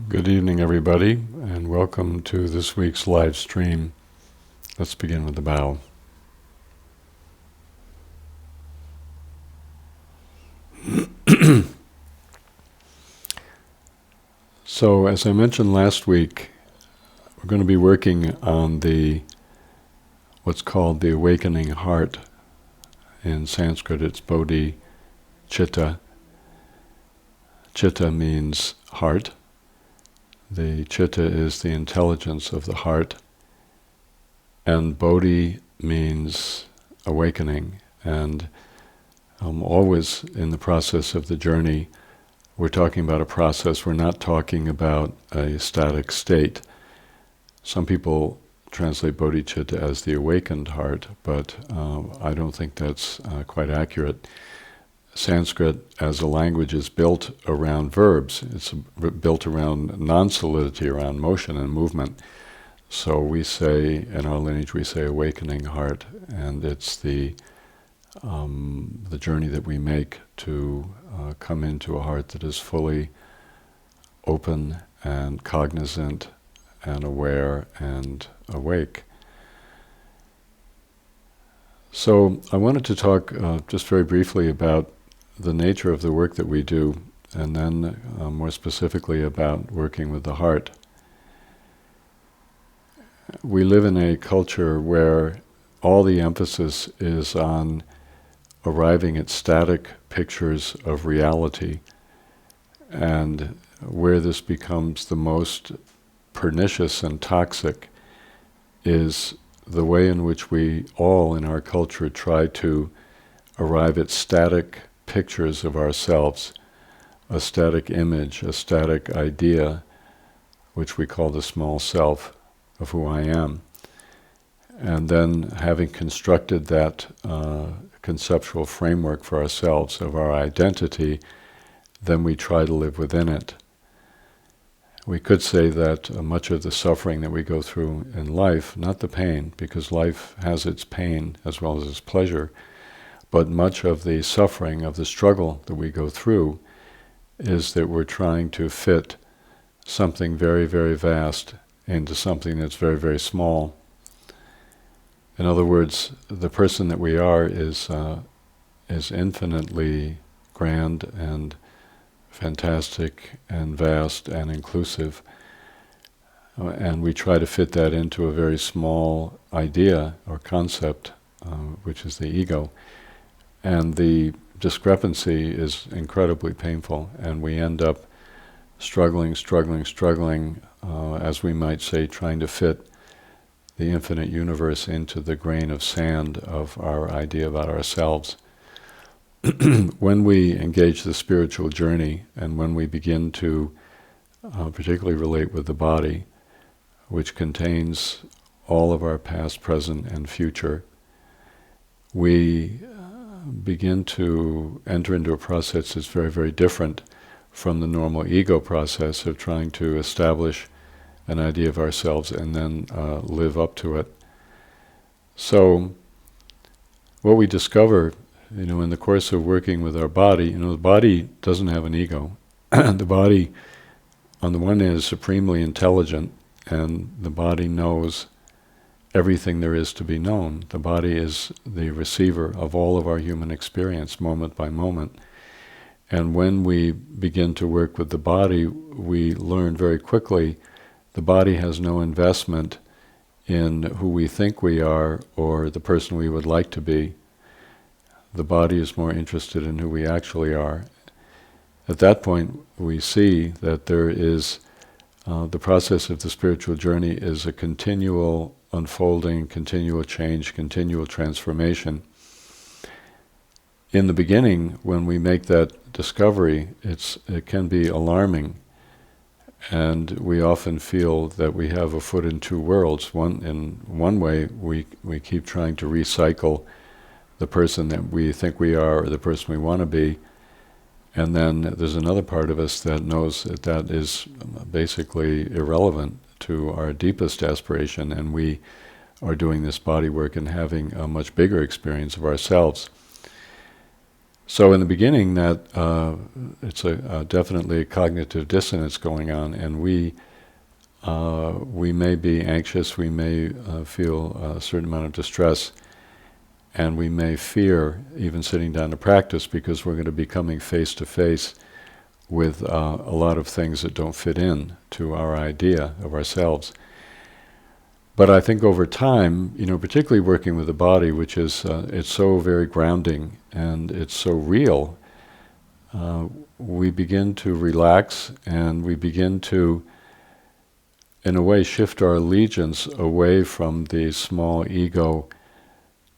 Good evening, everybody, and welcome to this week's live stream. Let's begin with the bow. So, as I mentioned last week, we're going to be working on what's called the awakening heart. In Sanskrit, it's bodhichitta. Chitta means heart. The chitta is the intelligence of the heart, and bodhi means awakening. And always in the process of the journey, we're talking about a process. We're not talking about a static state. Some people translate bodhicitta as the awakened heart, but I don't think that's quite accurate. Sanskrit as a language is built around verbs. It's built around non-solidity, around motion and movement. So we say, in our lineage, we say awakening heart, and it's the journey that we make to come into a heart that is fully open and cognizant and aware and awake. So I wanted to talk just very briefly about the nature of the work that we do, and then more specifically about working with the heart. We live in a culture where all the emphasis is on arriving at static pictures of reality, and where this becomes the most pernicious and toxic is the way in which we all in our culture try to arrive at static pictures of ourselves, a static image, a static idea, which we call the small self of who I am. And then having constructed that conceptual framework for ourselves of our identity, then we try to live within it. We could say that much of the suffering that we go through in life, not the pain, because life has its pain as well as its pleasure, but much of the suffering, of the struggle that we go through, is that we're trying to fit something very, very vast into something that's very, very small. In other words, the person that we are is infinitely grand and fantastic and vast and inclusive, and we try to fit that into a very small idea or concept, which is the ego. And the discrepancy is incredibly painful, and we end up struggling, as we might say, trying to fit the infinite universe into the grain of sand of our idea about ourselves. When we engage the spiritual journey, and when we begin to particularly relate with the body, which contains all of our past, present, and future, we begin to enter into a process that's very, very different from the normal ego process of trying to establish an idea of ourselves and then live up to it. So what we discover, in the course of working with our body, the body doesn't have an ego. The body, on the one hand, is supremely intelligent, and the body knows everything there is to be known. The body is the receiver of all of our human experience, moment by moment. And when we begin to work with the body, we learn very quickly the body has no investment in who we think we are or the person we would like to be. The body is more interested in who we actually are. At that point, we see that there is the process of the spiritual journey is a continual unfolding, continual change, continual transformation. In the beginning, when we make that discovery, it can be alarming, and we often feel that we have a foot in two worlds. In one way, we keep trying to recycle the person that we think we are or the person we want to be, and then there's another part of us that knows that is basically irrelevant to our deepest aspiration, and we are doing this body work and having a much bigger experience of ourselves. So in the beginning, that it's definitely a cognitive dissonance going on, and we may be anxious, we may feel a certain amount of distress, and we may fear even sitting down to practice because we're going to be coming face to face with a lot of things that don't fit in to our idea of ourselves. But I think over time, particularly working with the body, which is, it's so very grounding and it's so real, we begin to relax and we begin to, in a way, shift our allegiance away from the small ego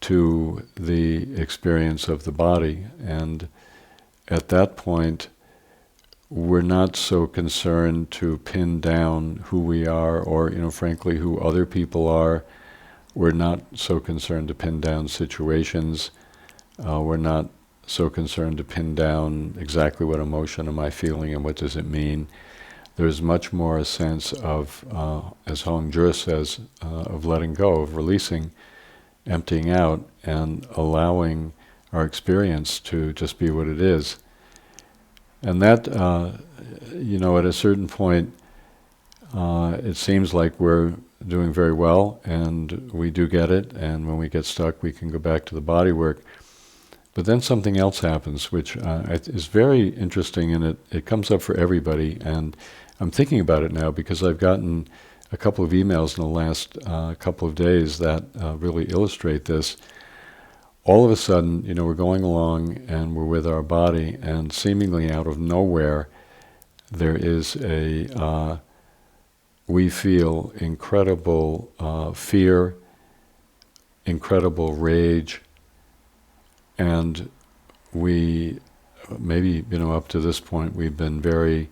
to the experience of the body. And at that point, we're not so concerned to pin down who we are or, frankly, who other people are. We're not so concerned to pin down situations. We're not so concerned to pin down exactly what emotion am I feeling and what does it mean. There's much more a sense of, as Hong Jur says, of letting go, of releasing, emptying out, and allowing our experience to just be what it is. And that, at a certain point, it seems like we're doing very well, and we do get it, and when we get stuck, we can go back to the bodywork. But then something else happens, which is very interesting, and it comes up for everybody, and I'm thinking about it now because I've gotten a couple of emails in the last couple of days that really illustrate this. All of a sudden, we're going along and we're with our body, and seemingly out of nowhere, there is we feel incredible fear, incredible rage, and we, maybe, up to this point, we've been very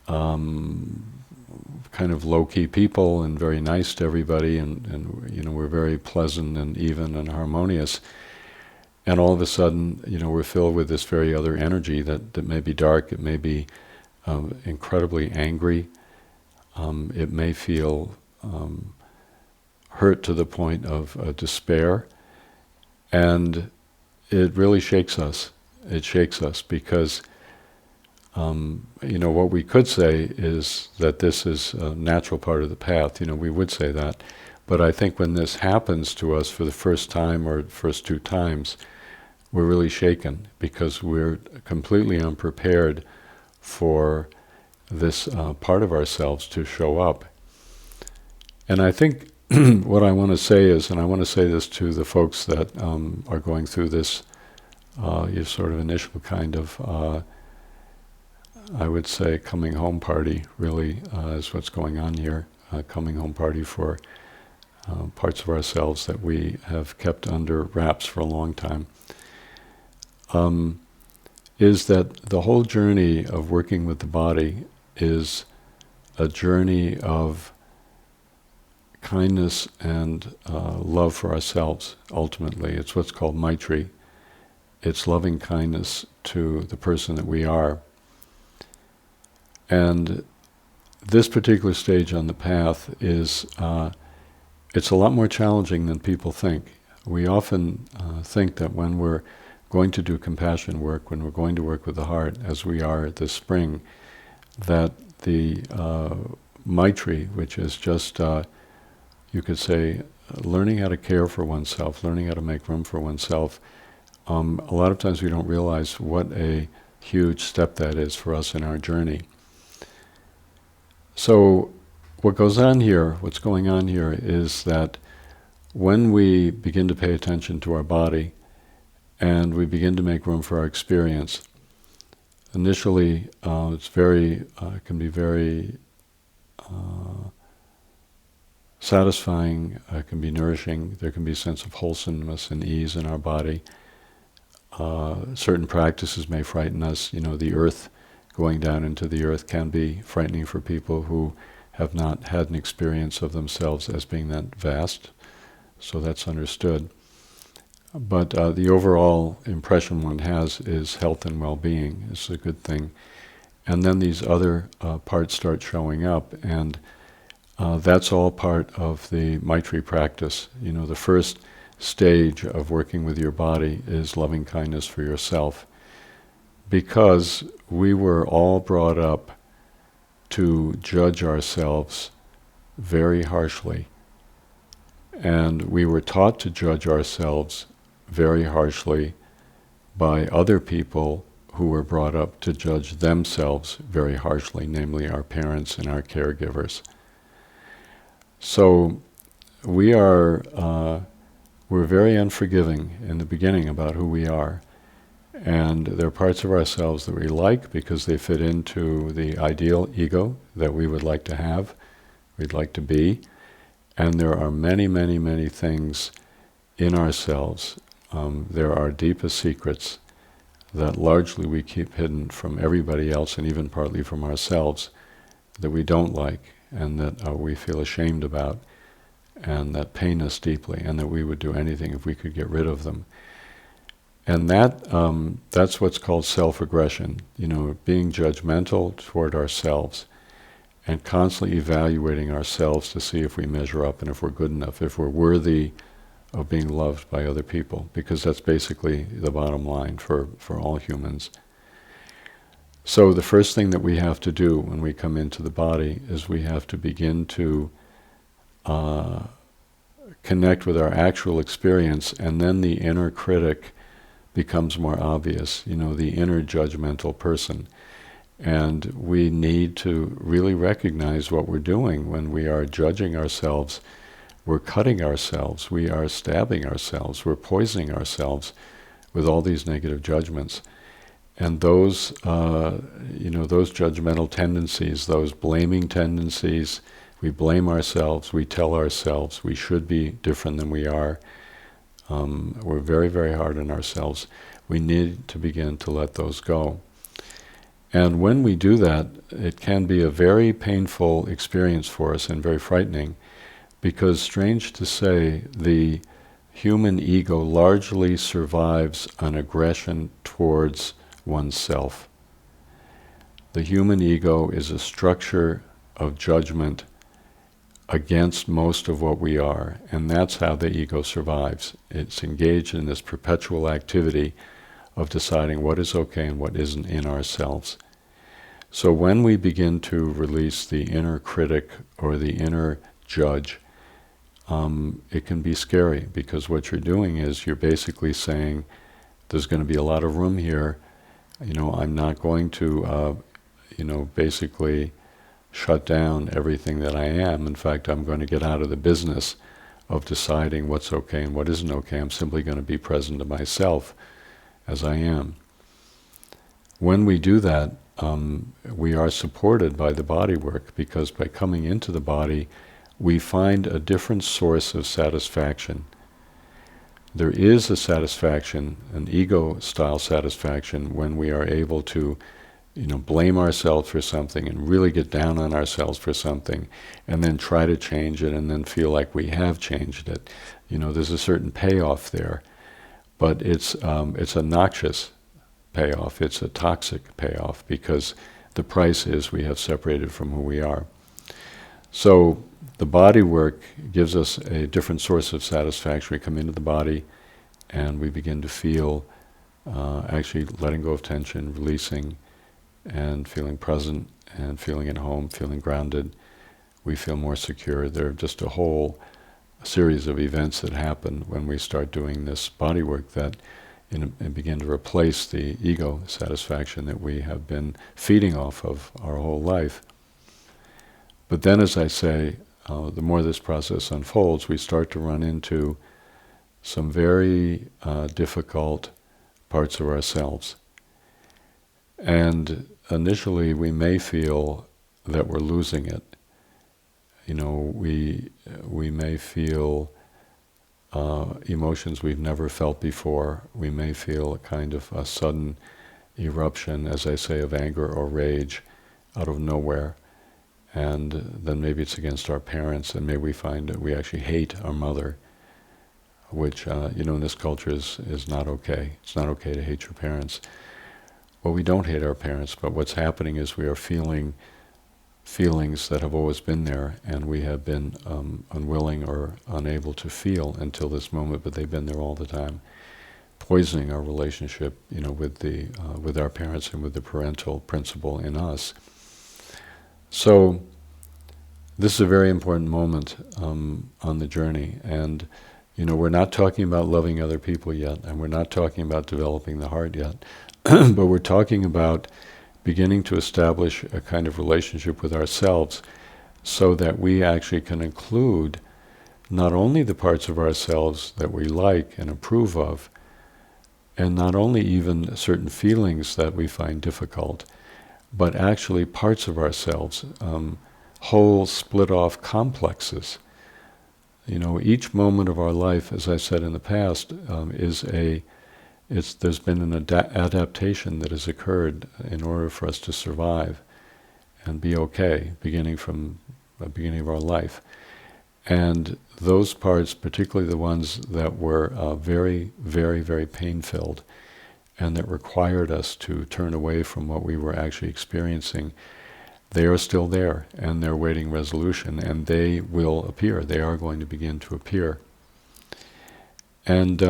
kind of low-key people and very nice to everybody, and we're very pleasant and even and harmonious. And all of a sudden, we're filled with this very other energy that may be dark, it may be incredibly angry, it may feel hurt to the point of despair, and it really shakes us. It shakes us because, what we could say is that this is a natural part of the path, we would say that. But I think when this happens to us for the first time or first two times, we're really shaken because we're completely unprepared for this part of ourselves to show up. And I think what I want to say is, and I want to say this to the folks that are going through this sort of initial kind of, I would say, coming home party, really, is what's going on here. Coming home party for parts of ourselves that we have kept under wraps for a long time. Is that the whole journey of working with the body is a journey of kindness and love for ourselves, ultimately. It's what's called maitri. It's loving kindness to the person that we are. And this particular stage on the path is, it's a lot more challenging than people think. We often think that when we're going to do compassion work, when we're going to work with the heart, as we are this spring, that the maitri, which is just, you could say, learning how to care for oneself, learning how to make room for oneself, a lot of times we don't realize what a huge step that is for us in our journey. So what's going on here is that when we begin to pay attention to our body and we begin to make room for our experience, initially it can be very satisfying, it can be nourishing, there can be a sense of wholesomeness and ease in our body. Certain practices may frighten us, the earth, going down into the earth can be frightening for people who have not had an experience of themselves as being that vast, so that's understood. But the overall impression one has is health and well-being. It's a good thing. And then these other parts start showing up, and that's all part of the maitri practice. The first stage of working with your body is loving kindness for yourself, because we were all brought up to judge ourselves very harshly. And we were taught to judge ourselves very harshly by other people who were brought up to judge themselves very harshly, namely our parents and our caregivers. So we're very unforgiving in the beginning about who we are. And there are parts of ourselves that we like because they fit into the ideal ego that we would like to have, we'd like to be. And there are many, many, many things in ourselves. There are deepest secrets that largely we keep hidden from everybody else and even partly from ourselves that we don't like and that we feel ashamed about and that pain us deeply and that we would do anything if we could get rid of them. And that's what's called self-aggression, being judgmental toward ourselves and constantly evaluating ourselves to see if we measure up and if we're good enough, if we're worthy of being loved by other people, because that's basically the bottom line for all humans. So the first thing that we have to do when we come into the body is we have to begin to connect with our actual experience, and then the inner critic becomes more obvious, the inner judgmental person. And we need to really recognize what we're doing when we are judging ourselves. We're cutting ourselves, we are stabbing ourselves, we're poisoning ourselves with all these negative judgments. And those judgmental tendencies, those blaming tendencies, we blame ourselves, we tell ourselves we should be different than we are. We're very, very hard on ourselves. We need to begin to let those go. And when we do that, it can be a very painful experience for us and very frightening, because, strange to say, the human ego largely survives an aggression towards oneself. The human ego is a structure of judgment against most of what we are, and that's how the ego survives. It's engaged in this perpetual activity of deciding what is okay and what isn't in ourselves. So when we begin to release the inner critic or the inner judge, it can be scary, because what you're doing is you're basically saying, there's going to be a lot of room here, I'm not going to, basically shut down everything that I am. In fact, I'm going to get out of the business of deciding what's okay and what isn't okay. I'm simply going to be present to myself as I am. When we do that, we are supported by the body work, because by coming into the body, we find a different source of satisfaction. There is a satisfaction, an ego-style satisfaction, when we are able to blame ourselves for something and really get down on ourselves for something and then try to change it and then feel like we have changed it. There's a certain payoff there, but it's a noxious payoff. It's a toxic payoff, because the price is we have separated from who we are. So the body work gives us a different source of satisfaction. We come into the body and we begin to feel actually letting go of tension, releasing, and feeling present and feeling at home, feeling grounded. We feel more secure. There are just a whole series of events that happen when we start doing this body work that and begin to replace the ego satisfaction that we have been feeding off of our whole life. But then, as I say, the more this process unfolds, we start to run into some very difficult parts of ourselves. And initially we may feel that we're losing it. We may feel emotions we've never felt before. We may feel a kind of a sudden eruption, as I say, of anger or rage out of nowhere. And then maybe it's against our parents, and maybe we find that we actually hate our mother, which, in this culture is not okay. It's not okay to hate your parents. Well, we don't hate our parents, but what's happening is we are feeling feelings that have always been there, and we have been unwilling or unable to feel until this moment, but they've been there all the time, poisoning our relationship, with our parents and with the parental principle in us. So this is a very important moment on the journey, and we're not talking about loving other people yet, and we're not talking about developing the heart yet, but we're talking about beginning to establish a kind of relationship with ourselves so that we actually can include not only the parts of ourselves that we like and approve of, and not only even certain feelings that we find difficult, but actually parts of ourselves, whole split-off complexes. Each moment of our life, as I said in the past, there's been an adaptation that has occurred in order for us to survive and be okay, beginning from the beginning of our life. And those parts, particularly the ones that were very, very, very pain-filled and that required us to turn away from what we were actually experiencing, they are still there, and they're waiting resolution, and they will appear. They are going to begin to appear. And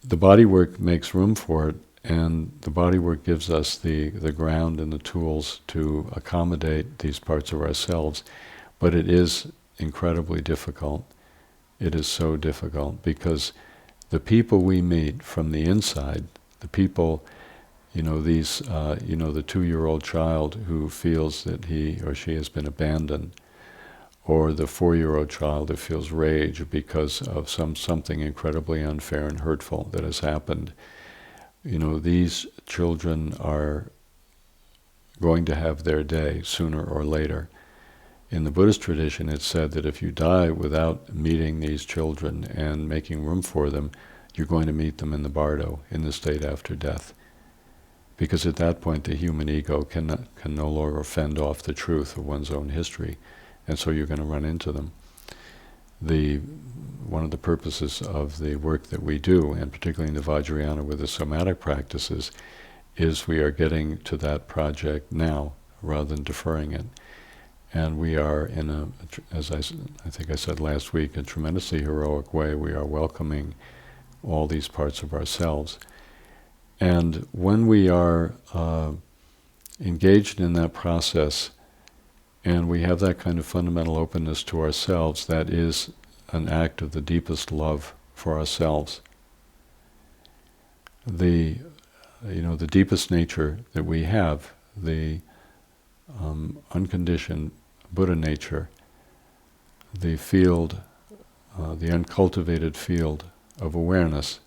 the bodywork makes room for it, and the bodywork gives us the ground and the tools to accommodate these parts of ourselves. But it is incredibly difficult. It is so difficult, because the people we meet from the inside, the people, the 2-year-old child who feels that he or she has been abandoned, or the 4-year-old child who feels rage because of something incredibly unfair and hurtful that has happened. These children are going to have their day sooner or later. In the Buddhist tradition, it's said that if you die without meeting these children and making room for them, you're going to meet them in the bardo, in the state after death. Because at that point, the human ego can no longer fend off the truth of one's own history, and so you're going to run into them. One of the purposes of the work that we do, and particularly in the Vajrayana with the somatic practices, is we are getting to that project now, rather than deferring it. And we are in as I think I said last week, a tremendously heroic way, we are welcoming all these parts of ourselves. And when we are engaged in that process, and we have that kind of fundamental openness to ourselves, that is an act of the deepest love for ourselves. The deepest nature that we have, the unconditioned Buddha nature, the field, the uncultivated field of awareness,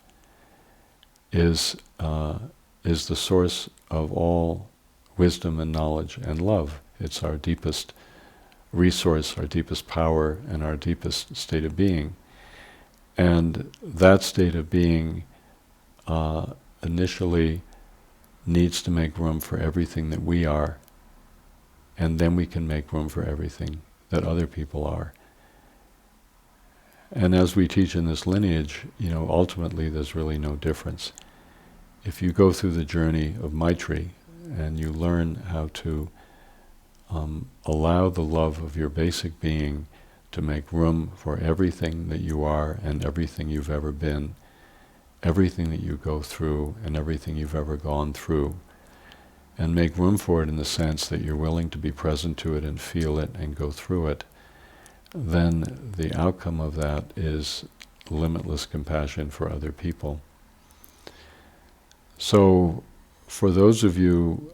is the source of all wisdom and knowledge and love. It's our deepest resource, our deepest power, and our deepest state of being. And that state of being initially needs to make room for everything that we are, and then we can make room for everything that other people are. And as we teach in this lineage, ultimately there's really no difference. If you go through the journey of maitri and you learn how to allow the love of your basic being to make room for everything that you are and everything you've ever been, everything that you go through and everything you've ever gone through, and make room for it in the sense that you're willing to be present to it and feel it and go through it, then the outcome of that is limitless compassion for other people. So, for those of you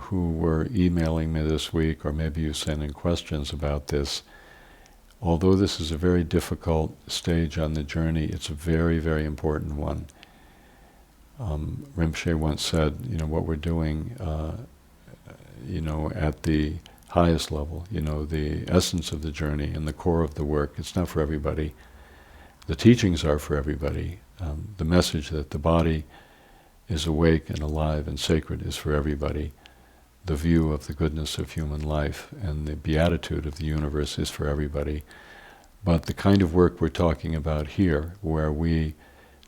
who were emailing me this week, or maybe you sent in questions about this, although this is a very difficult stage on the journey, it's a very, very important one. Rinpoche once said, what we're doing, at the highest level, the essence of the journey and the core of the work, it's not for everybody. The teachings are for everybody. The message that the body is awake and alive and sacred is for everybody. The view of the goodness of human life and the beatitude of the universe is for everybody. But the kind of work we're talking about here, where we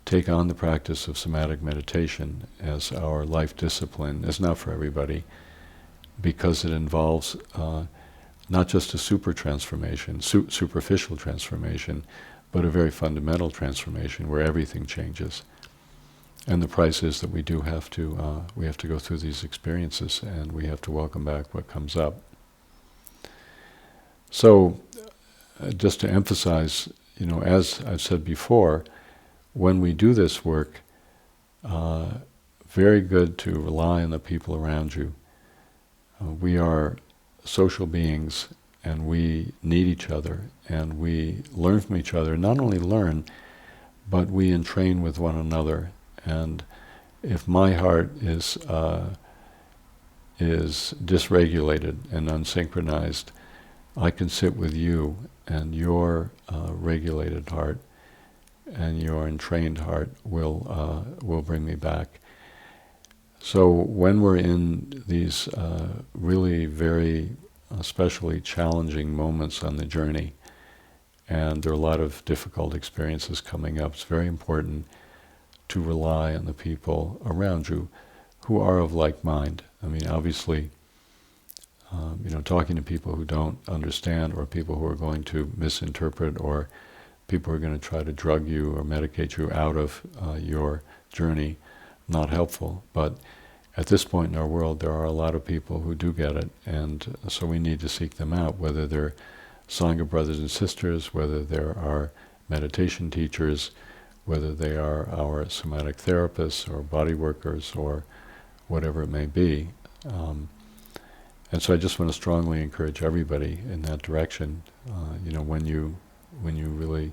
take on the practice of somatic meditation as our life discipline, is not for everybody. because it involves not just a superficial transformation, but a very fundamental transformation where everything changes. And the price is that we do have to go through these experiences, and we have to welcome back what comes up. So, just to emphasize, as I've said before, when we do this work, very good to rely on the people around you. We are social beings, and we need each other, and we learn from each other. Not only learn, but we entrain with one another. And if my heart is dysregulated and unsynchronized, I can sit with you, and your regulated heart and your entrained heart will bring me back. So when we're in these really very especially challenging moments on the journey, and there are a lot of difficult experiences coming up, it's very important to rely on the people around you who are of like mind. I mean, obviously, talking to people who don't understand, or people who are going to misinterpret, or people who are going to try to drug you or medicate you out of your journey, not helpful. But at this point in our world, there are a lot of people who do get it, and so we need to seek them out, whether they're Sangha brothers and sisters, whether there are meditation teachers, whether they are our somatic therapists or body workers or whatever it may be. And so I just want to strongly encourage everybody in that direction, when you really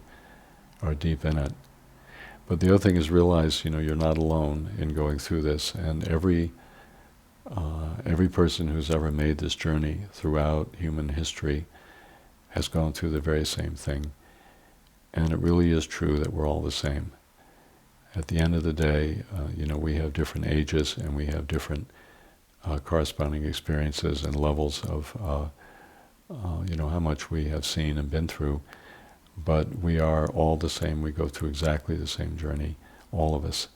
are deep in it. But the other thing is realize, you're not alone in going through this, and every person who's ever made this journey throughout human history has gone through the very same thing. And it really is true that we're all the same. At the end of the day, we have different ages, and we have different corresponding experiences and levels of, how much we have seen and been through. But we are all the same. We go through exactly the same journey, all of us.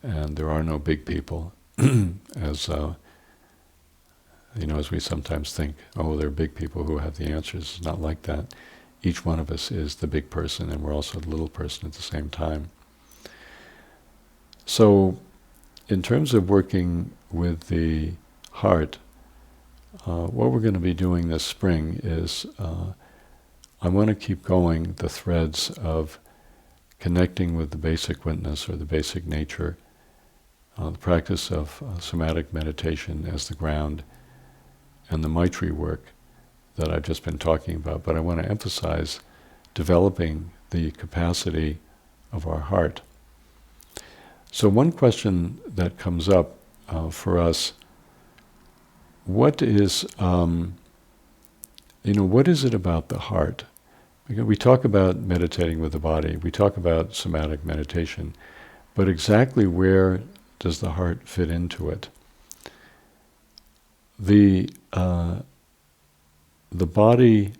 And there are no big people, as we sometimes think, there are big people who have the answers. It's not like that. Each one of us is the big person, and we're also the little person at the same time. So, in terms of working with the heart, what we're going to be doing this spring is I want to keep going the threads of connecting with the basic witness, or the basic nature, the practice of somatic meditation as the ground, and the maitri work that I've just been talking about. But I want to emphasize developing the capacity of our heart. So one question that comes up for us, what is it about the heart? Because we talk about meditating with the body, we talk about somatic meditation, but exactly where does the heart fit into it? The body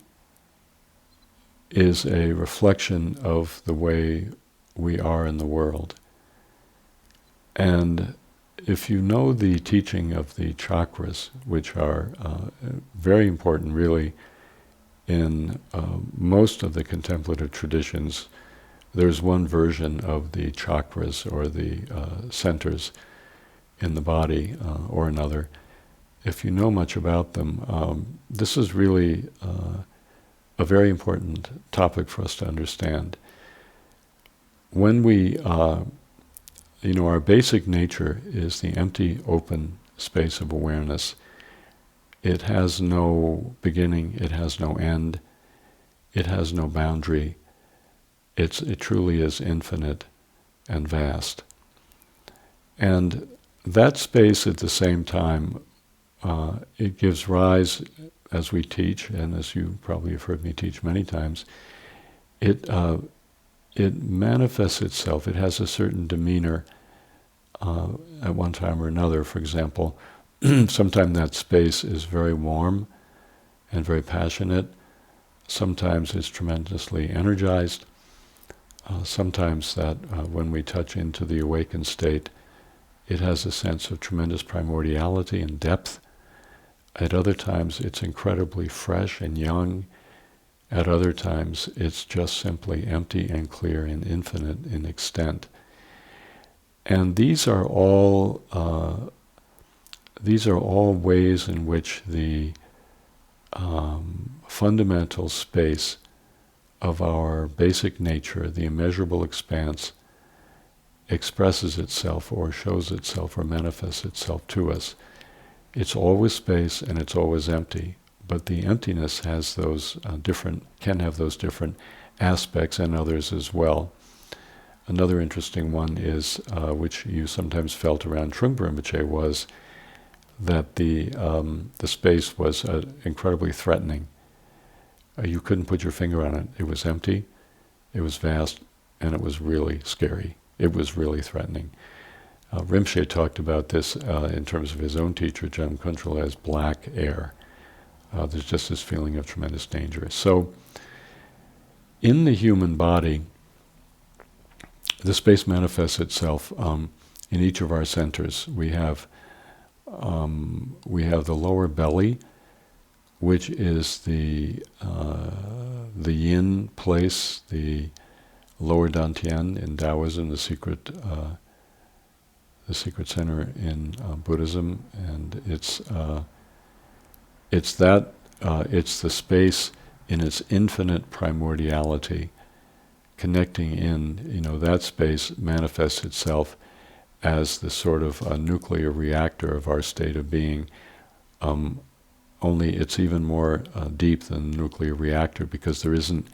is a reflection of the way we are in the world. And if you know the teaching of the chakras, which are very important really in most of the contemplative traditions, there's one version of the chakras, or the centers in the body, or another. If you know much about them, this is really a very important topic for us to understand. When we our basic nature is the empty, open space of awareness. It has no beginning, it has no end, it has no boundary. It truly is infinite and vast. And that space at the same time, it gives rise, as we teach, and as you probably have heard me teach many times, it manifests itself. It has a certain demeanor at one time or another. For example, sometimes that space is very warm and very passionate. Sometimes it's tremendously energized. Sometimes that when we touch into the awakened state, it has a sense of tremendous primordiality and depth. At other times it's incredibly fresh and young. At other times it's just simply empty and clear and infinite in extent. And these are all ways in which the fundamental space of our basic nature, the immeasurable expanse, expresses itself or shows itself or manifests itself to us. It's always space and it's always empty, but the emptiness has those can have those different aspects and others as well. Another interesting one is, which you sometimes felt around Trungpa Rinpoche, was that the space was incredibly threatening. You couldn't put your finger on it. It was empty, it was vast, and it was really scary. It was really threatening. Rinpoche talked about this in terms of his own teacher, Jem Kuntrul, as black air. There's just this feeling of tremendous danger. So, in the human body, the space manifests itself in each of our centers. We have the lower belly, which is the yin place, the lower dantian in Taoism, the secret center in Buddhism, and it's the space in its infinite primordiality, connecting in. That space manifests itself as the sort of nuclear reactor of our state of being. Only it's even more deep than the nuclear reactor, because there isn't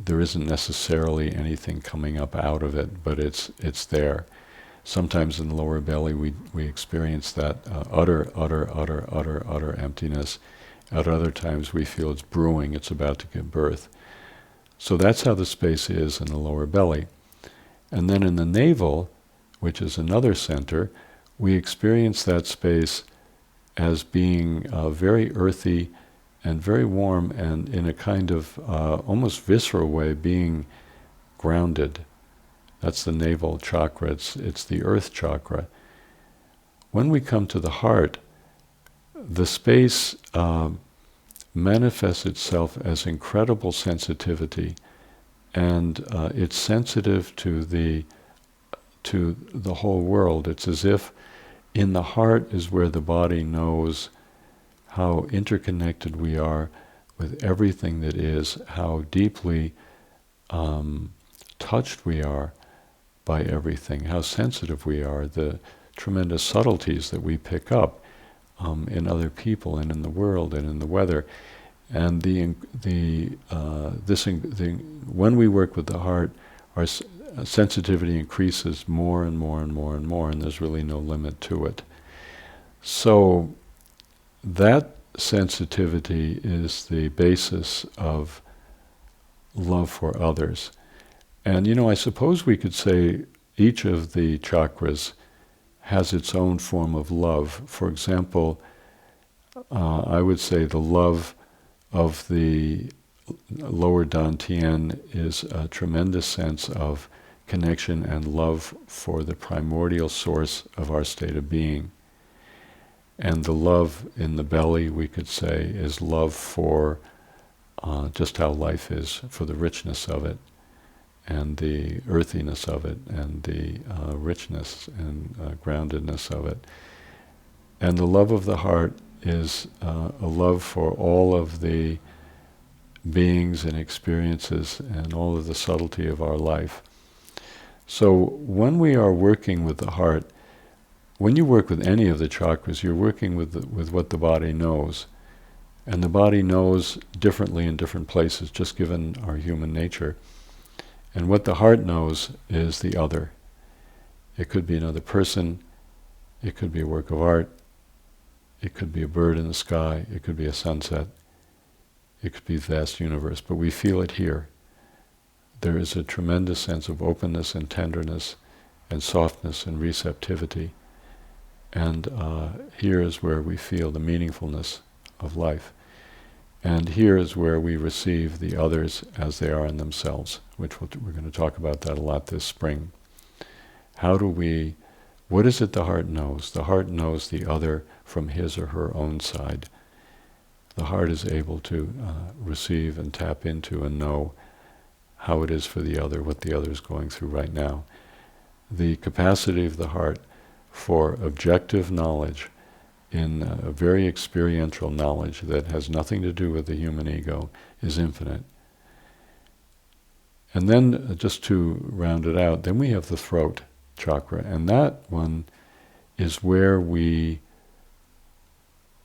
necessarily anything coming up out of it, but it's there. Sometimes in the lower belly we experience that utter emptiness. At other times we feel it's brewing, it's about to give birth. So that's how the space is in the lower belly. And then in the navel, which is another center, we experience that space as being very earthy and very warm, and in a kind of almost visceral way, being grounded. That's the navel chakra, it's the earth chakra. When we come to the heart, the space manifests itself as incredible sensitivity, and it's sensitive to the whole world. It's as if in the heart is where the body knows how interconnected we are with everything that is, how deeply touched we are by everything, how sensitive we are, the tremendous subtleties that we pick up in other people and in the world and in the weather. And when we work with the heart, our sensitivity increases more and more and more and more, and there's really no limit to it. So that sensitivity is the basis of love for others. And I suppose we could say each of the chakras has its own form of love. For example, I would say the love of the lower dantian is a tremendous sense of connection and love for the primordial source of our state of being. And the love in the belly, we could say, is love for just how life is, for the richness of it, and the earthiness of it, and the richness and groundedness of it. And the love of the heart is a love for all of the beings and experiences and all of the subtlety of our life. So when we are working with the heart, when you work with any of the chakras, you're working with what the body knows. And the body knows differently in different places, just given our human nature. And what the heart knows is the other. It could be another person, it could be a work of art, it could be a bird in the sky, it could be a sunset, it could be the vast universe, but we feel it here. There is a tremendous sense of openness and tenderness and softness and receptivity. And here is where we feel the meaningfulness of life. And here is where we receive the others as they are in themselves, which we're going to talk about that a lot this spring. What is it the heart knows? The heart knows the other from his or her own side. the heart is able to receive and tap into and know how it is for the other, what the other is going through right now. The capacity of the heart for objective knowledge in a very experiential knowledge that has nothing to do with the human ego is infinite. And then, just to round it out, then we have the throat chakra, and that one is where we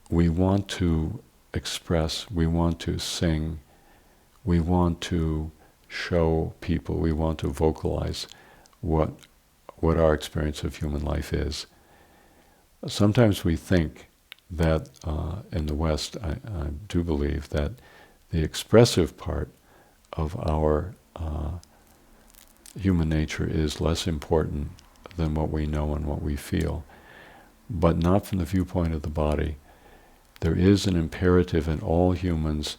want to express, we want to sing, we want to show people, we want to vocalize what our experience of human life is. Sometimes we think that in the West, I do believe that the expressive part of our human nature is less important than what we know and what we feel, but not from the viewpoint of the body. There is an imperative in all humans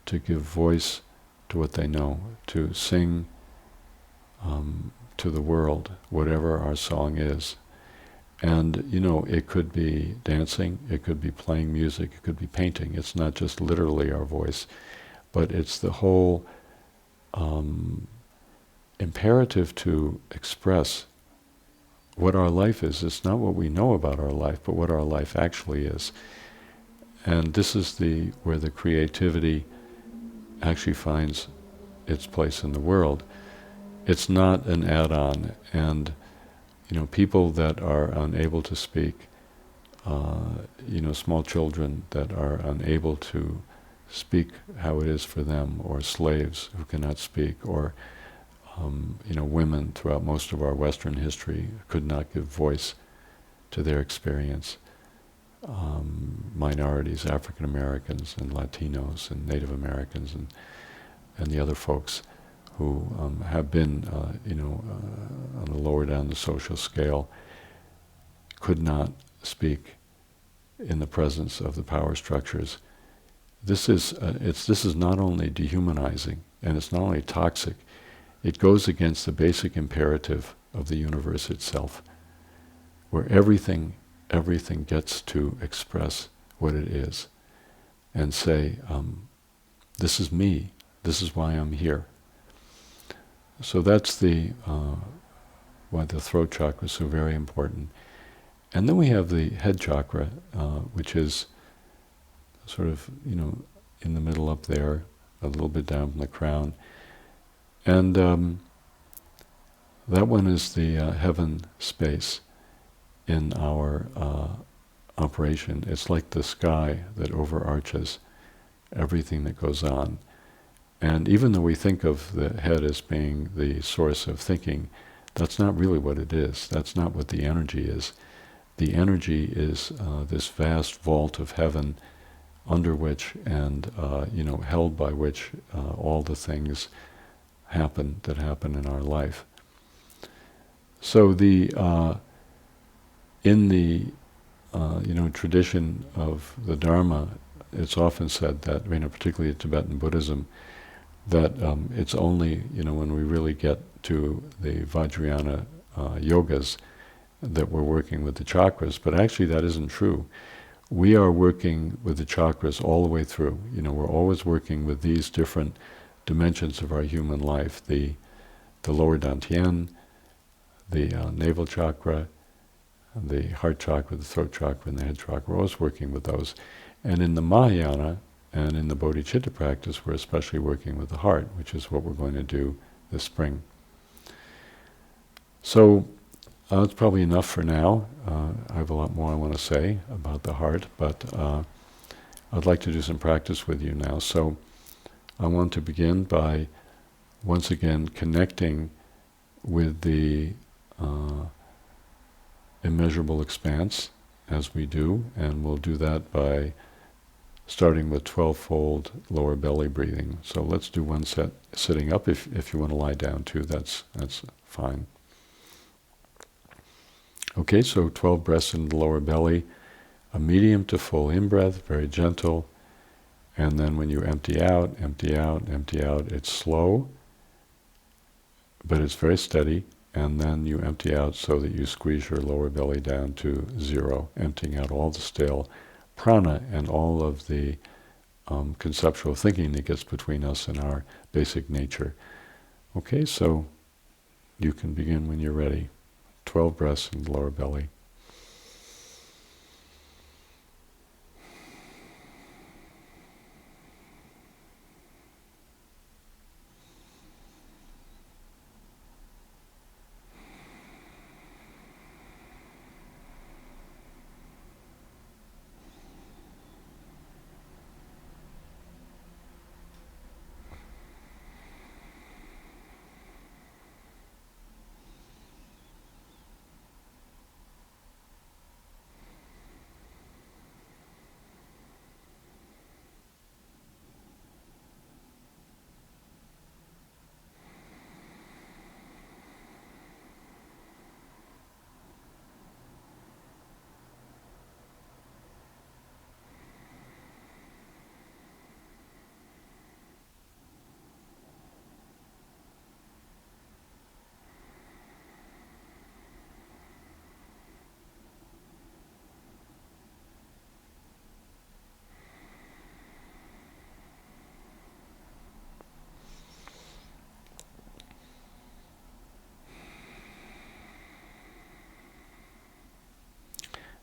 to give voice to what they know, to sing to the world, whatever our song is. And, it could be dancing, it could be playing music, it could be painting. It's not just literally our voice, but it's the whole imperative to express what our life is. It's not what we know about our life, but what our life actually is. And this is where the creativity actually finds its place in the world. It's not an add-on. And, people that are unable to speak, small children that are unable to speak how it is for them, or slaves who cannot speak, or women throughout most of our Western history could not give voice to their experience. Minorities, African Americans and Latinos and Native Americans and the other folks who have been, on the lower down the social scale, could not speak in the presence of the power structures. This is not only dehumanizing, and it's not only toxic, it goes against the basic imperative of the universe itself, where everything gets to express what it is and say, this is me, this is why I'm here. So that's why the throat chakra is so very important. And then we have the head chakra, which is sort of, in the middle up there, a little bit down from the crown. And that one is the heaven space in our operation. It's like the sky that overarches everything that goes on. And even though we think of the head as being the source of thinking, that's not really what it is. That's not what the energy is. The energy is this vast vault of heaven under which and, held by which all the things happen that happen in our life. So in the tradition of the Dharma, it's often said that, particularly in Tibetan Buddhism, that it's only, when we really get to the Vajrayana yogas that we're working with the chakras, but actually that isn't true. We are working with the chakras all the way through. We're always working with these different dimensions of our human life, the lower dantian, the navel chakra, the heart chakra, the throat chakra, and the head chakra. We're always working with those. And in the Mahayana and in the bodhichitta practice, we're especially working with the heart, which is what we're going to do this spring. So that's probably enough for now. I have a lot more I want to say about the heart, but I'd like to do some practice with you now. So I want to begin by once again connecting with the immeasurable expanse as we do, and we'll do that by starting with 12-fold lower belly breathing. So let's do one set sitting up. If you want to lie down too, that's fine. Okay, so 12 breaths in the lower belly, a medium to full in-breath, very gentle, and then when you empty out, empty out, empty out, it's slow, but it's very steady, and then you empty out so that you squeeze your lower belly down to zero, emptying out all the stale prana and all of the conceptual thinking that gets between us and our basic nature. Okay, so you can begin when you're ready. 12 breaths in the lower belly.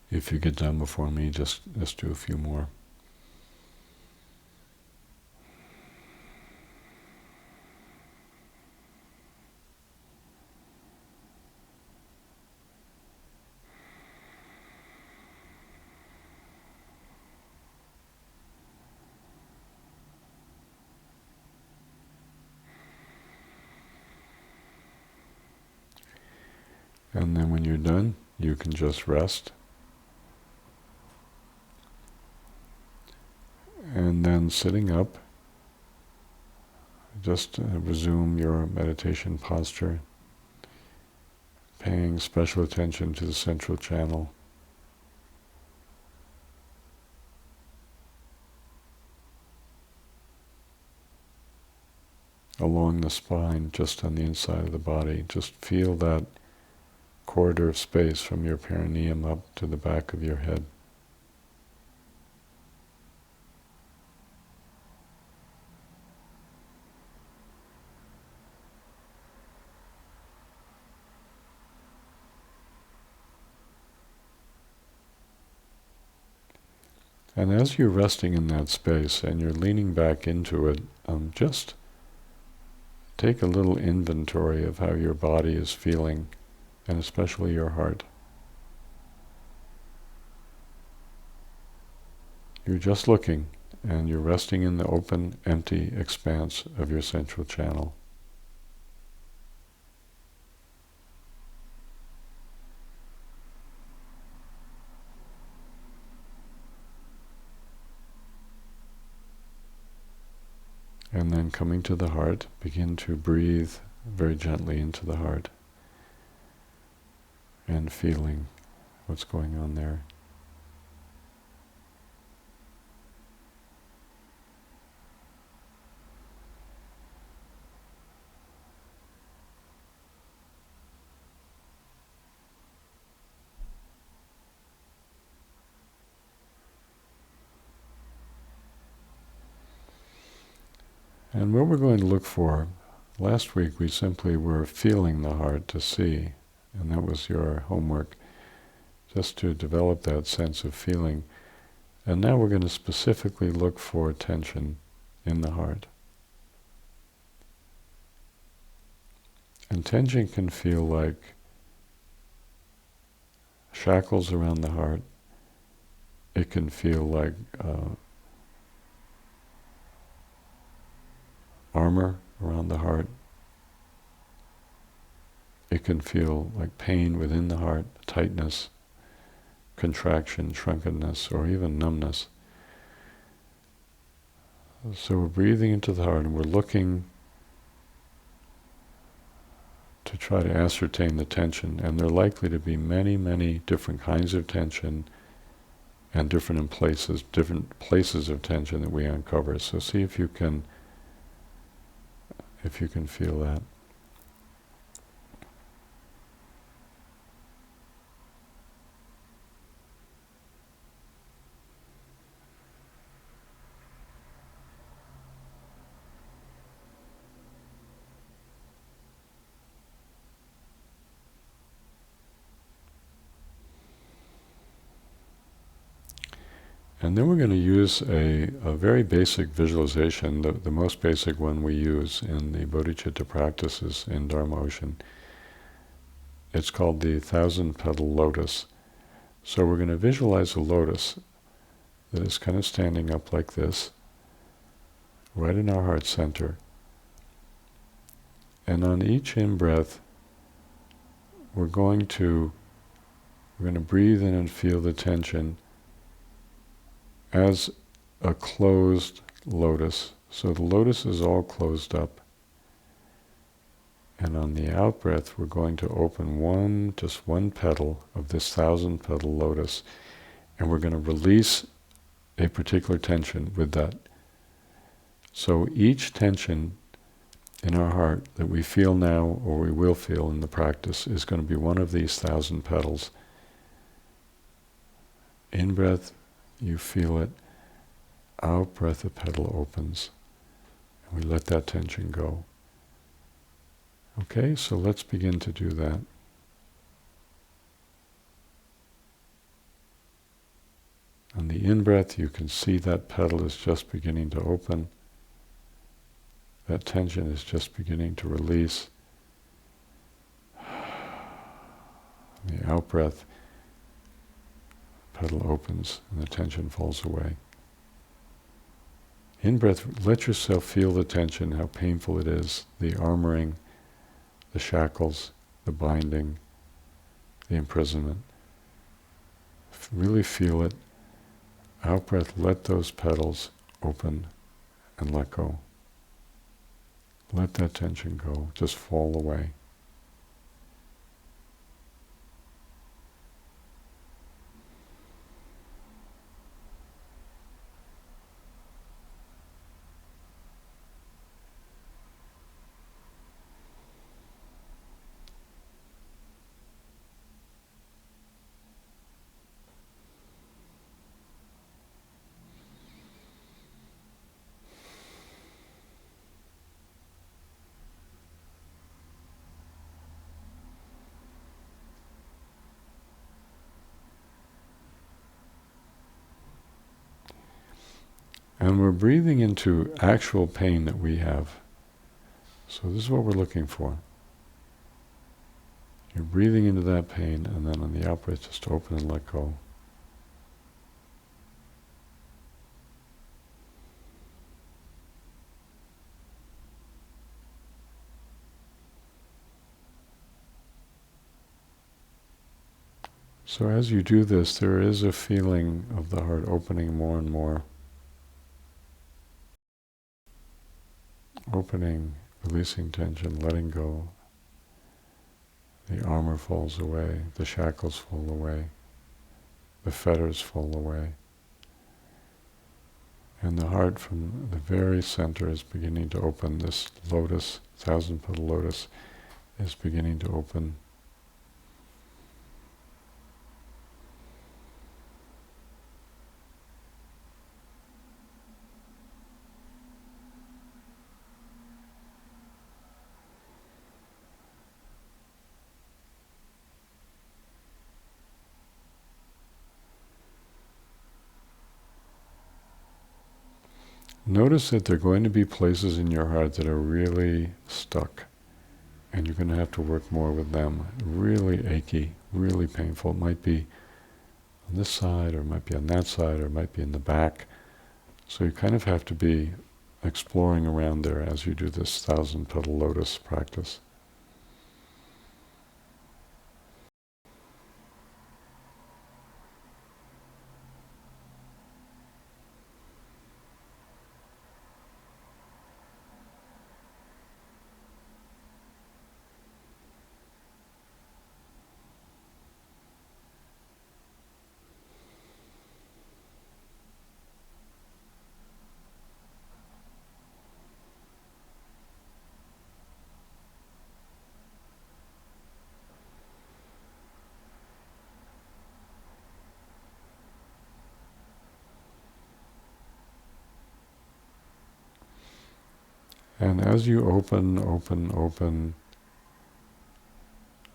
If you get done before me, just do a few more. And then when you're done, you can just rest. And then sitting up, just resume your meditation posture, paying special attention to the central channel. Along the spine, just on the inside of the body, just feel that corridor of space from your perineum up to the back of your head. And as you're resting in that space and you're leaning back into it, just take a little inventory of how your body is feeling, and especially your heart. You're just looking, and you're resting in the open, empty expanse of your central channel. And then coming to the heart, begin to breathe very gently into the heart and feeling what's going on there. And what we're going to look for, last week we simply were feeling the heart to see, and that was your homework, just to develop that sense of feeling. And now we're going to specifically look for tension in the heart. And tension can feel like shackles around the heart. It can feel like armor around the heart. It can feel like pain within the heart, tightness, contraction, shrunkeness, or even numbness. So we're breathing into the heart and we're looking to try to ascertain the tension, and there are likely to be many, many different kinds of tension and different places of tension that we uncover. So see if you can feel that. And then we're going to use a very basic visualization, the most basic one we use in the bodhichitta practices in Dharma Ocean. It's called the 1,000-petal lotus. So we're going to visualize a lotus that is kind of standing up like this, right in our heart center. And on each in-breath, we're going to breathe in and feel the tension as a closed lotus. So the lotus is all closed up. And on the out-breath, we're going to open just one petal of this 1,000-petal lotus, and we're going to release a particular tension with that. So each tension in our heart that we feel now or we will feel in the practice is going to be one of these 1,000 petals. In-breath, you feel it. Out-breath, the petal opens. And we let that tension go. Okay, so let's begin to do that. On the in-breath, you can see that petal is just beginning to open. That tension is just beginning to release. On the out-breath, petal opens and the tension falls away. In-breath, let yourself feel the tension, how painful it is, the armoring, the shackles, the binding, the imprisonment. Really feel it. Out-breath, let those petals open and let go. Let that tension go, just fall away. And we're breathing into actual pain that we have. So this is what we're looking for. You're breathing into that pain, and then on the out-breath, just open and let go. So as you do this, there is a feeling of the heart opening more and more. Opening, releasing tension, letting go. The armor falls away, the shackles fall away, the fetters fall away. And the heart from the very center is beginning to open. This lotus, 1,000-petal lotus, is beginning to open. Notice that there are going to be places in your heart that are really stuck, and you're going to have to work more with them. Really achy, really painful. It might be on this side, or it might be on that side, or it might be in the back. So you kind of have to be exploring around there as you do this 1,000-petal lotus practice. And as you open,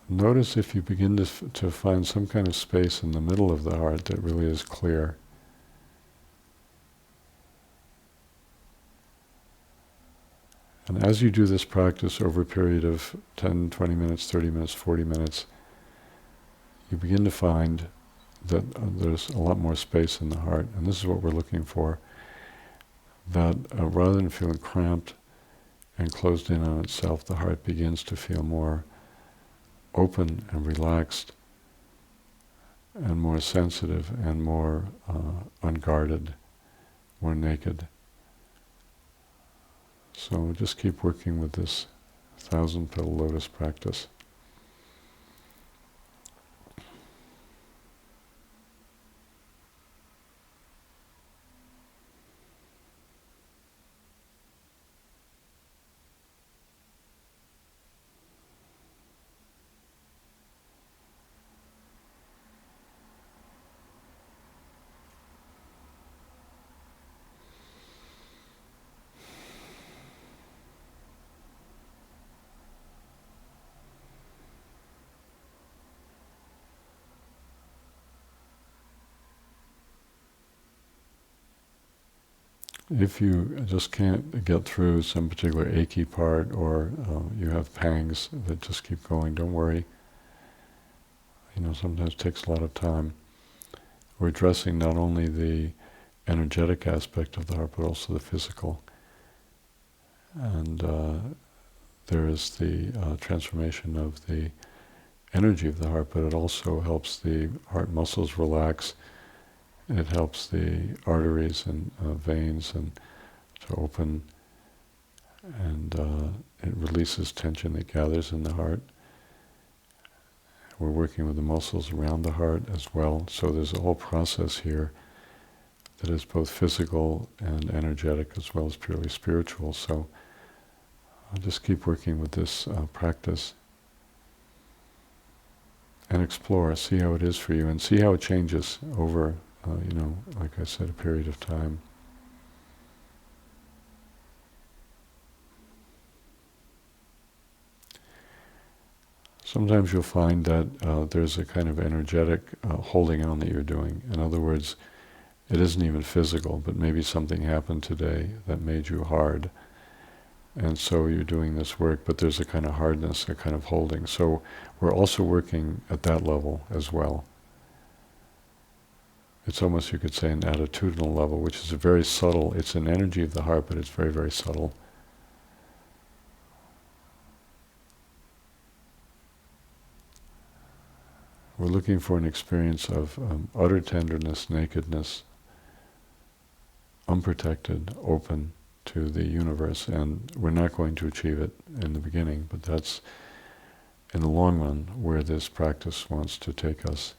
notice if you begin to find some kind of space in the middle of the heart that really is clear. And as you do this practice over a period of 10, 20 minutes, 30 minutes, 40 minutes, you begin to find that there's a lot more space in the heart. And this is what we're looking for, that rather than feeling cramped and closed in on itself, the heart begins to feel more open and relaxed and more sensitive and more unguarded, more naked. So just keep working with this 1,000-petal lotus practice. If you just can't get through some particular achy part, or you have pangs that just keep going, don't worry. Sometimes it takes a lot of time. We're addressing not only the energetic aspect of the heart, but also the physical. And there is the transformation of the energy of the heart, but it also helps the heart muscles relax. It helps the arteries and veins and to open, and it releases tension that gathers in the heart. We're working with the muscles around the heart as well, so there's a whole process here that is both physical and energetic as well as purely spiritual. So I'll just keep working with this practice and explore, see how it is for you, and see how it changes over like I said, a period of time. Sometimes you'll find that there's a kind of energetic holding on that you're doing. In other words, it isn't even physical, but maybe something happened today that made you hard. And so you're doing this work, but there's a kind of hardness, a kind of holding. So we're also working at that level as well. It's almost, you could say, an attitudinal level, which is a very subtle, it's an energy of the heart, but it's very, very subtle. We're looking for an experience of utter tenderness, nakedness, unprotected, open to the universe, and we're not going to achieve it in the beginning, but that's in the long run where this practice wants to take us.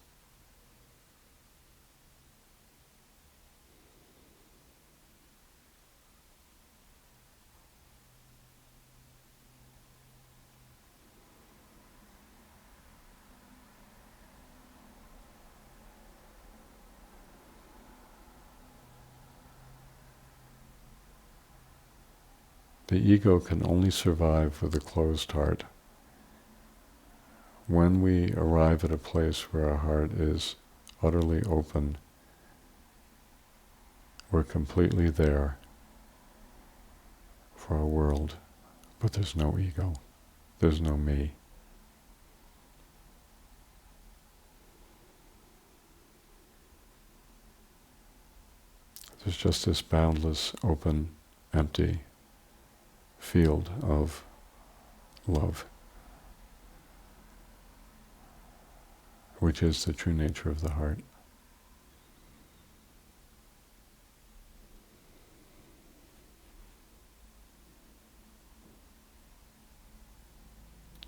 The ego can only survive with a closed heart. When we arrive at a place where our heart is utterly open, we're completely there for our world, but there's no ego, there's no me. There's just this boundless, open, empty field of love, which is the true nature of the heart.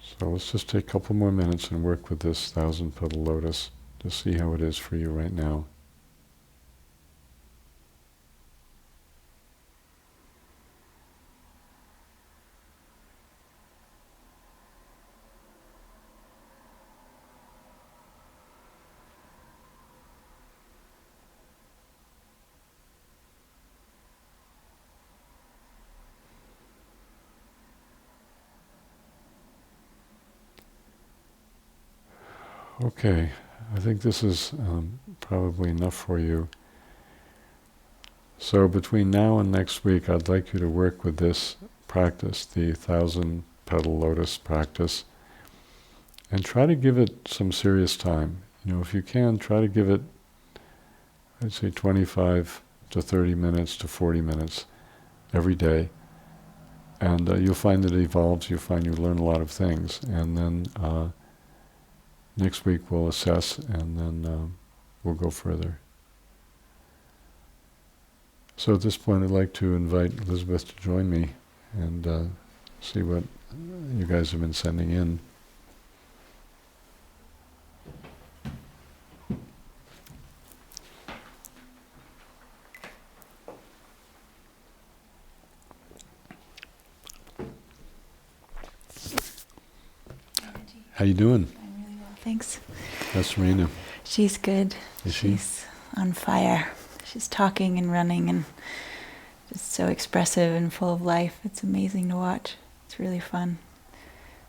So let's just take a couple more minutes and work with this 1,000-petal lotus to see how it is for you right now. Okay, I think this is probably enough for you. So between now and next week, I'd like you to work with this practice, the 1,000 petal lotus practice, and try to give it some serious time. If you can, try to give it, I'd say 25 to 30 minutes to 40 minutes every day. And you'll find that it evolves, you'll find you learn a lot of things. And then next week we'll assess, and then we'll go further. So at this point I'd like to invite Elizabeth to join me and see what you guys have been sending in. How you doing? I'm really well, thanks. How's Serena? She's good. She's on fire. She's talking and running and just so expressive and full of life. It's amazing to watch. It's really fun.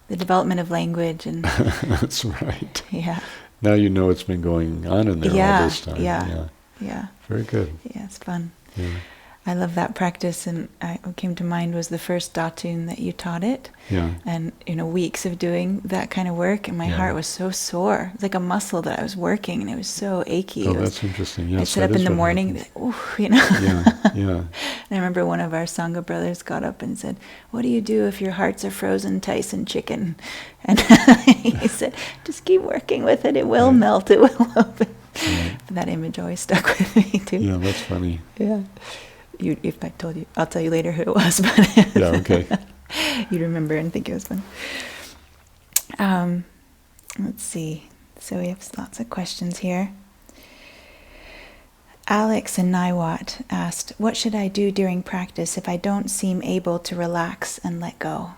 The development of language and... That's right. Yeah. Now you know it's been going on in there all this time. Yeah. Very good. Yeah, it's fun. Yeah. I love that practice, and what came to mind was the first Datun that you taught it. Yeah. And, weeks of doing that kind of work, and my heart was so sore. It was like a muscle that I was working, and it was so achy. Oh, that's interesting. Yes, I'd sit up in the morning, ooh, Yeah. And I remember one of our Sangha brothers got up and said, "What do you do if your hearts are frozen Tyson chicken?" And he said, "Just keep working with it. It will melt. It will open." Right. That image always stuck with me too. Yeah, that's funny. Yeah. If I told you, I'll tell you later who it was. But yeah, okay. You'd remember and think it was fun. Let's see. So we have lots of questions here. Alex in Niwat asked, "What should I do during practice if I don't seem able to relax and let go?"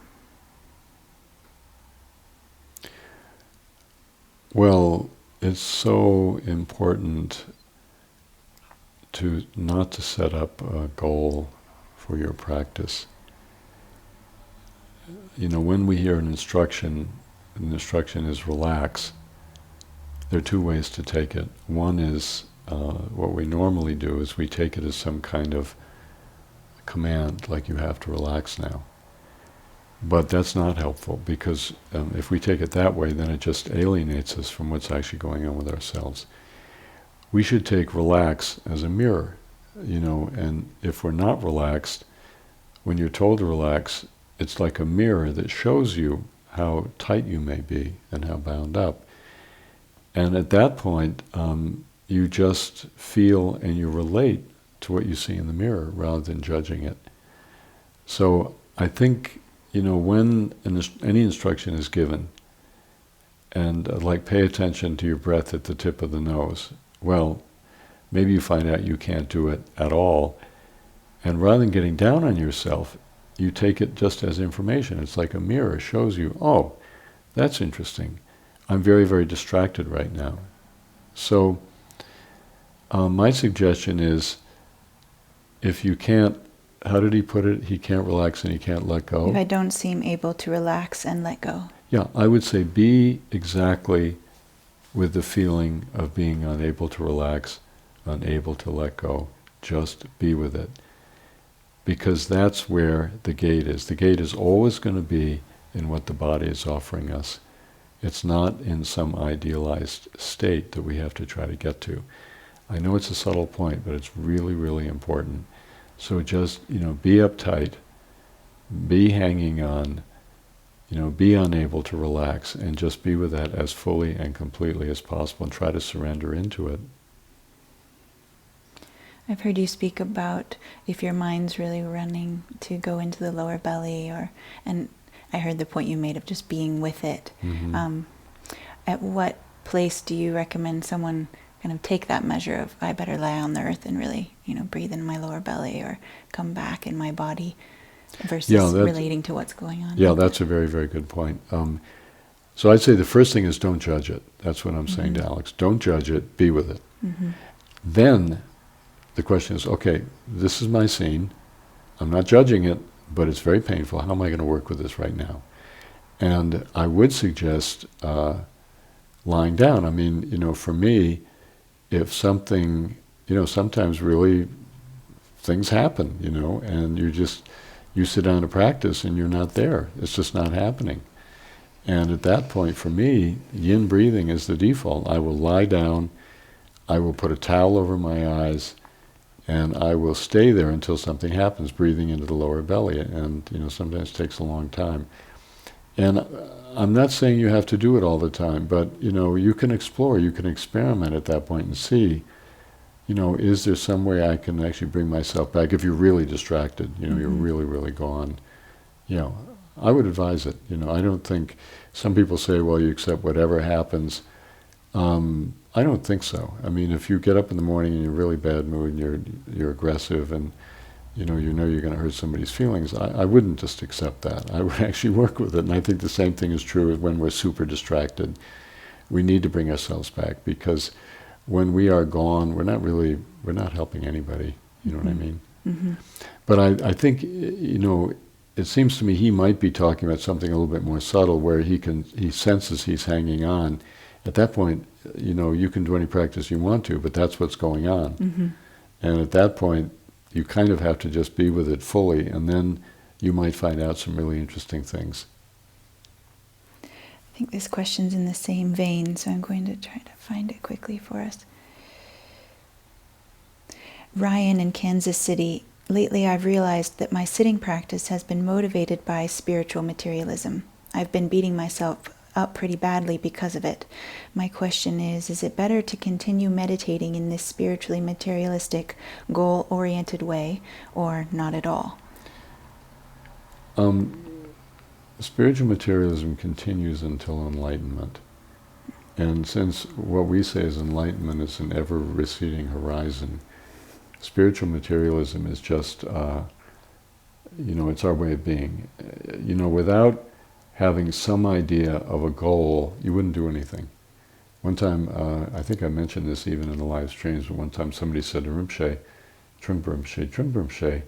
Well, it's so important not to set up a goal for your practice. When we hear an instruction is relax, there are two ways to take it. One is, what we normally do is we take it as some kind of command, like you have to relax now. But that's not helpful, because if we take it that way, then it just alienates us from what's actually going on with ourselves. We should take relax as a mirror, and if we're not relaxed, when you're told to relax, it's like a mirror that shows you how tight you may be and how bound up. And at that point, you just feel and you relate to what you see in the mirror rather than judging it. So I think, when any instruction is given, and like pay attention to your breath at the tip of the nose, well, maybe you find out you can't do it at all, and rather than getting down on yourself, you take it just as information. It's like a mirror. It shows you, oh, that's interesting. I'm very, very distracted right now. So my suggestion is, if you can't, how did he put it? He can't relax and he can't let go. If I don't seem able to relax and let go. Yeah, I would say be exactly with the feeling of being unable to relax, unable to let go. Just be with it. Because that's where the gate is. The gate is always going to be in what the body is offering us. It's not in some idealized state that we have to try to get to. I know it's a subtle point, but it's really, really important. So just, be uptight, be hanging on, be unable to relax, and just be with that as fully and completely as possible, and try to surrender into it. I've heard you speak about if your mind's really running, to go into the lower belly, and I heard the point you made of just being with it. Mm-hmm. At what place do you recommend someone kind of take that measure of, I better lie on the earth and really, breathe in my lower belly or come back in my body, versus relating to what's going on? Yeah, that's a very, very good point. So I'd say the first thing is don't judge it. That's what I'm saying to Alex. Don't judge it, be with it. Mm-hmm. Then the question is, okay, this is my scene. I'm not judging it, but it's very painful. How am I going to work with this right now? And I would suggest lying down. I mean, for me, if something, sometimes really things happen, and you sit down to practice and you're not there. It's just not happening. And at that point, for me, yin breathing is the default. I will lie down, I will put a towel over my eyes, and I will stay there until something happens, breathing into the lower belly. And sometimes it takes a long time. And I'm not saying you have to do it all the time, but you can explore, you can experiment at that point and see, is there some way I can actually bring myself back if you're really distracted, you're really, really gone. I would advise it. I don't think, some people say, well, you accept whatever happens. I don't think so. I mean, if you get up in the morning and you're really bad mood and you're aggressive and you know you're going to hurt somebody's feelings, I wouldn't just accept that. I would actually work with it. And I think the same thing is true when we're super distracted. We need to bring ourselves back, because when we are gone, we're not helping anybody. You know what I mean? Mm-hmm. But I think, it seems to me he might be talking about something a little bit more subtle, where he senses he's hanging on. At that point, you can do any practice you want to, but that's what's going on. Mm-hmm. And at that point, you kind of have to just be with it fully, and then you might find out some really interesting things. I think this question's in the same vein, so I'm going to try to find it quickly for us. Ryan in Kansas City: lately I've realized that my sitting practice has been motivated by spiritual materialism. I've been beating myself up pretty badly because of it. My question is it better to continue meditating in this spiritually materialistic, goal-oriented way, or not at all? Spiritual materialism continues until enlightenment. And since what we say is enlightenment is an ever-receding horizon, spiritual materialism is just, it's our way of being. Without having some idea of a goal, you wouldn't do anything. One time, I think I mentioned this even in the live streams, but one time somebody said to Rinpoche, Rinpoche,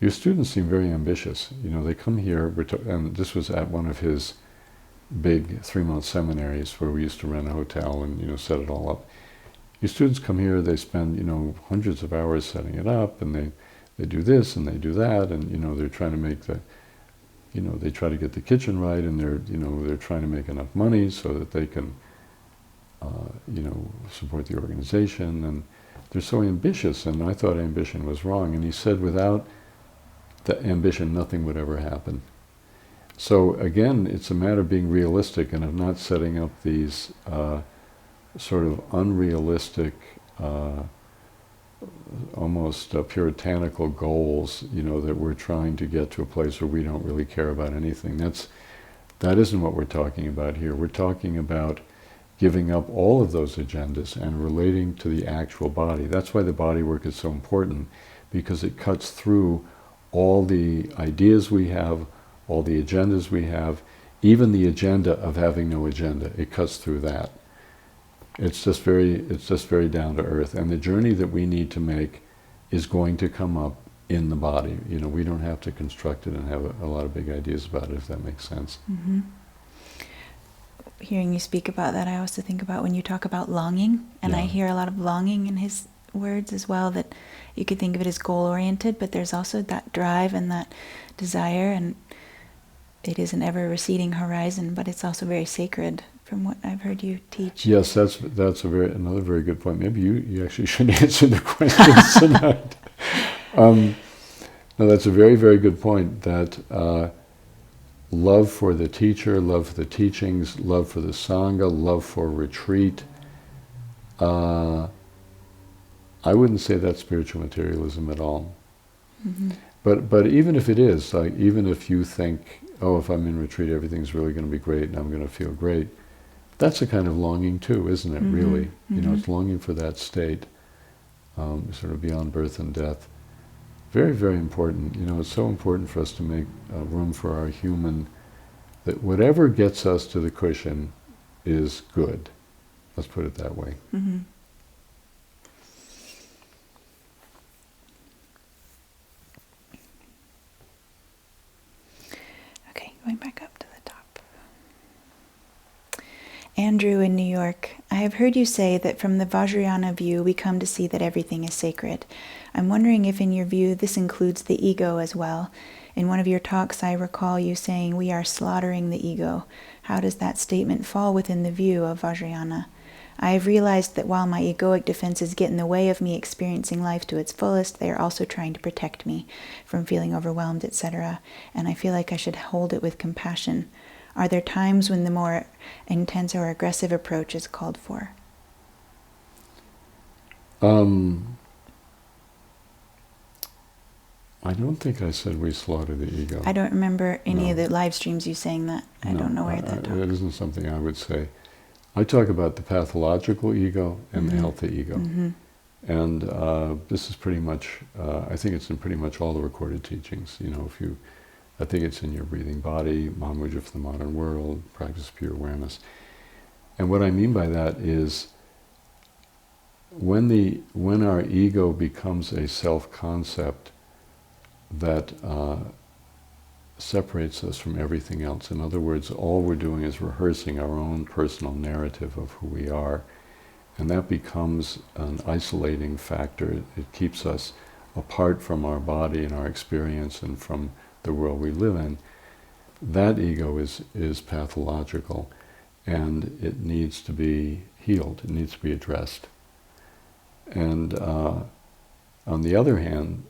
your students seem very ambitious. They come here, and this was at one of his big 3-month seminaries where we used to rent a hotel and, set it all up. Your students come here, they spend, hundreds of hours setting it up, and they do this and they do that, and, they're trying to make they try to get the kitchen right, and they're trying to make enough money so that they can, support the organization, and they're so ambitious, and I thought ambition was wrong. And he said without the ambition, nothing would ever happen. So again, it's a matter of being realistic and of not setting up these sort of unrealistic, almost puritanical goals, that we're trying to get to a place where we don't really care about anything. That isn't what we're talking about here. We're talking about giving up all of those agendas and relating to the actual body. That's why the body work is so important, because it cuts through all the ideas we have, all the agendas we have, even the agenda of having no agenda. It cuts through that. It's just very down to earth. And the journey that we need to make is going to come up in the body. We don't have to construct it and have a lot of big ideas about it, if that makes sense. Mm-hmm. Hearing you speak about that, I also think about when you talk about longing, and I hear a lot of longing in his words as well, that you could think of it as goal-oriented, but there's also that drive and that desire, and it is an ever-receding horizon, but it's also very sacred, from what I've heard you teach. Yes, that's another very good point. Maybe you actually should answer the questions tonight. No, that's a very, very good point, that love for the teacher, love for the teachings, love for the Sangha, love for retreat. I wouldn't say that's spiritual materialism at all. Mm-hmm. But even if it is, like, even if you think, oh, if I'm in retreat, everything's really going to be great and I'm going to feel great, that's a kind of longing too, isn't it, mm-hmm. really? Mm-hmm. It's longing for that state, sort of beyond birth and death. Very, very important. It's so important for us to make room for our human, that whatever gets us to the cushion is good. Let's put it that way. Mm-hmm. Okay, going back up to the top. Andrew in New York: I have heard you say that from the Vajrayana view we come to see that everything is sacred. I'm wondering if in your view this includes the ego as well. In one of your talks, I recall you saying, "We are slaughtering the ego." How does that statement fall within the view of Vajrayana? I have realized that while my egoic defenses get in the way of me experiencing life to its fullest, they are also trying to protect me from feeling overwhelmed, etc. And I feel like I should hold it with compassion. Are there times when the more intense or aggressive approach is called for? I don't think I said we slaughter the ego. I don't remember any No. of the live streams you saying that. I don't know where that talk. It isn't something I would say. I talk about the pathological ego and the healthy ego. And this is pretty much, I think it's in pretty much all the recorded teachings. You know, I think it's in your breathing body, Mahamudra for the Modern World, Practice of Pure Awareness. And what I mean by that is when our ego becomes a self-concept that separates us from everything else. In other words, all we're doing is rehearsing our own personal narrative of who we are. And that becomes an isolating factor. It keeps us apart from our body and our experience and from the world we live in. That ego is pathological, and it needs to be healed. It needs to be addressed. And on the other hand,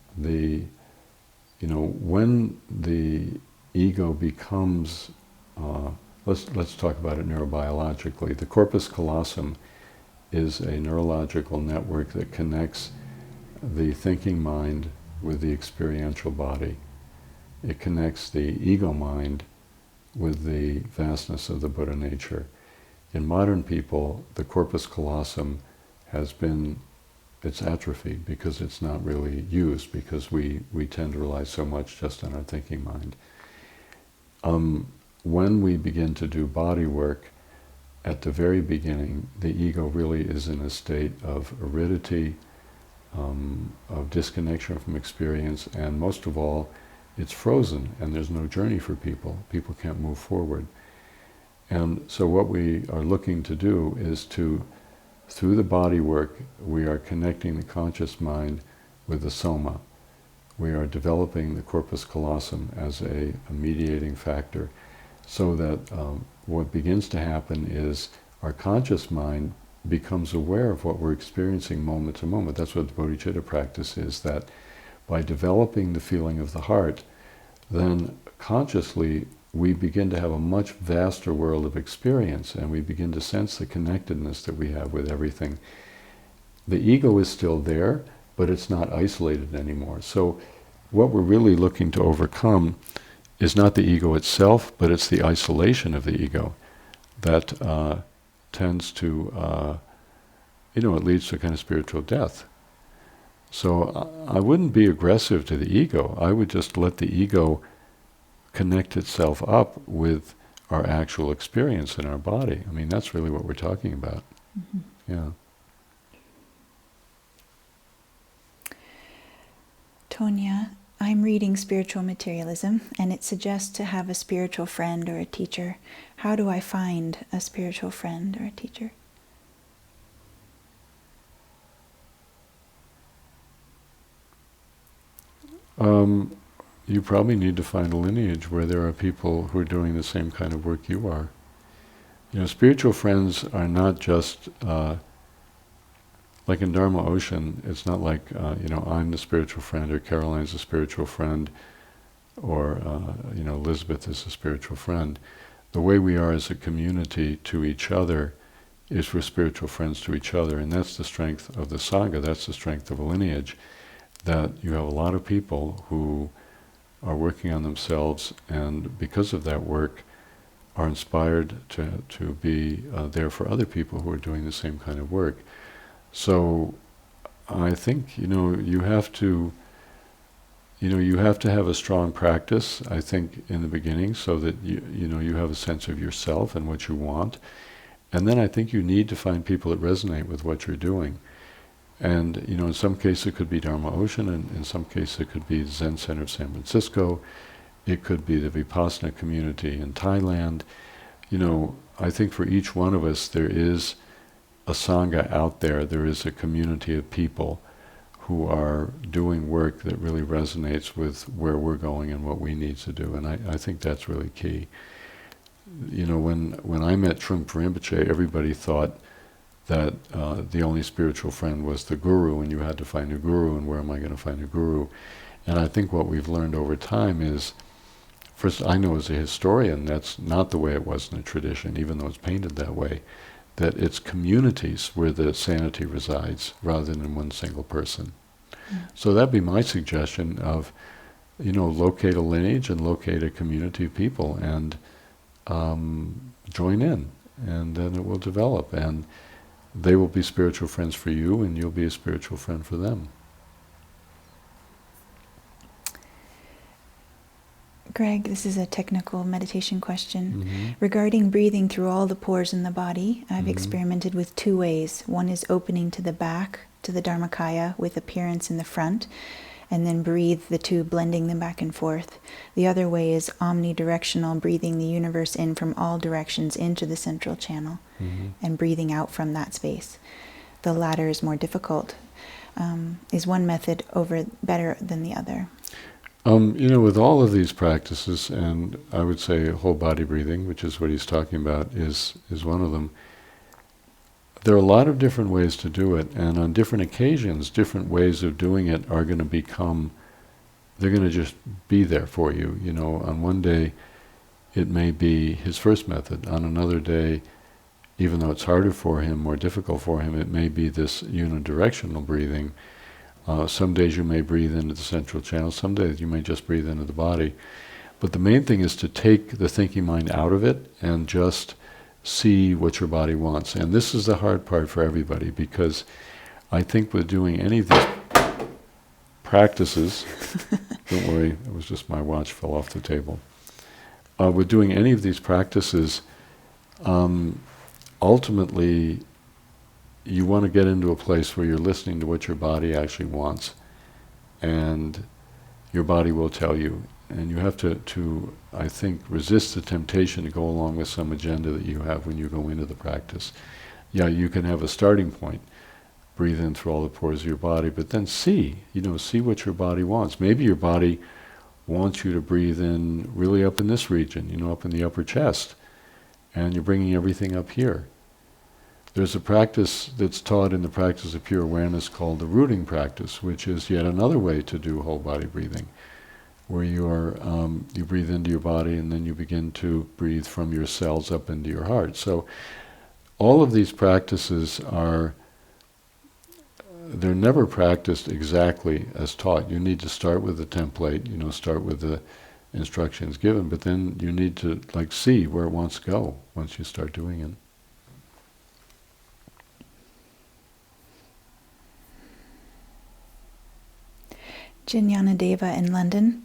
when the ego becomes, let's talk about it neurobiologically. The corpus callosum is a neurological network that connects the thinking mind with the experiential body. It connects the ego mind with the vastness of the Buddha nature. In modern people, the corpus callosum it's atrophied because it's not really used, because we tend to rely so much just on our thinking mind. When we begin to do body work, at the very beginning, the ego really is in a state of aridity, of disconnection from experience, and most of all, it's frozen, and there's no journey for people. People can't move forward. And so what we are looking to do is through the body work, we are connecting the conscious mind with the soma. We are developing the corpus callosum as a mediating factor, so that what begins to happen is our conscious mind becomes aware of what we're experiencing moment to moment. That's what the bodhichitta practice is, that by developing the feeling of the heart, then consciously we begin to have a much vaster world of experience, and we begin to sense the connectedness that we have with everything. The ego is still there, but it's not isolated anymore. So what we're really looking to overcome is not the ego itself, but it's the isolation of the ego that tends to, it leads to a kind of spiritual death. So I wouldn't be aggressive to the ego. I would just let the ego connect itself up with our actual experience in our body. I mean, that's really what we're talking about. Yeah. Tonya, I'm reading Spiritual Materialism, and it suggests to have a spiritual friend or a teacher. How do I find a spiritual friend or a teacher? You probably need to find a lineage where there are people who are doing the same kind of work you are. Spiritual friends are not just, like in Dharma Ocean, it's not like, I'm the spiritual friend, or Caroline's a spiritual friend, or, Elizabeth is a spiritual friend. The way we are as a community to each other is we're spiritual friends to each other, and that's the strength of the Sangha, that's the strength of a lineage, that you have a lot of people who are working on themselves, and because of that work are inspired to be there for other people who are doing the same kind of work. So I think you have to have a strong practice, I think, in the beginning, so that you have a sense of yourself and what you want, and then I think you need to find people that resonate with what you're doing. And in some cases it could be Dharma Ocean, and in some cases it could be the Zen Center of San Francisco, it could be the Vipassana community in Thailand. I think for each one of us there is a Sangha out there, there is a community of people who are doing work that really resonates with where we're going and what we need to do. And I think that's really key. You know, when I met Trungpa Rinpoche, everybody thought that the only spiritual friend was the guru, and you had to find a guru, and where am I going to find a guru? And I think what we've learned over time is, first, I know as a historian that's not the way it was in the tradition, even though it's painted that way, that it's communities where the sanity resides rather than in one single person. So that'd be my suggestion of, you know, locate a lineage and locate a community of people and join in, and then it will develop, and they will be spiritual friends for you, and you'll be a spiritual friend for them. Greg, this is a technical meditation question. Mm-hmm. Regarding breathing through all the pores in the body, I've Mm-hmm. experimented with 2 ways. One is opening to the back, to the Dharmakaya, with appearance in the front, and then breathe the 2, blending them back and forth. The other way is omnidirectional, breathing the universe in from all directions into the central channel, Mm-hmm. and breathing out from that space. The latter is more difficult. Is one method better than the other? You know, with all of these practices, and I would say whole body breathing, which is what he's talking about, is one of them. There are a lot of different ways to do it, and on different occasions, different ways of doing it are going to become, they're going to just be there for you. You know, on one day, it may be his first method. On another day, even though it's harder for him, more difficult for him, it may be this unidirectional breathing. Some days you may breathe into the central channel, some days you may just breathe into the body. But the main thing is to take the thinking mind out of it and just see what your body wants. And this is the hard part for everybody, because I think with doing any of these practices, don't worry, it was just my watch fell off the table. With doing any of these practices, ultimately, you want to get into a place where you're listening to what your body actually wants, and your body will tell you. And you have to, I think, resist the temptation to go along with some agenda that you have when you go into the practice. Yeah, you can have a starting point, breathe in through all the pores of your body, but then see what your body wants. Maybe your body wants you to breathe in really up in this region, up in the upper chest, and you're bringing everything up here. There's a practice that's taught in the practice of pure awareness called the rooting practice, which is yet another way to do whole body breathing, where you breathe into your body and then you begin to breathe from your cells up into your heart. So all of these practices they're never practiced exactly as taught. You need to start with the template, start with the instructions given, but then you need to see where it wants to go once you start doing it. Jinyana Deva in London.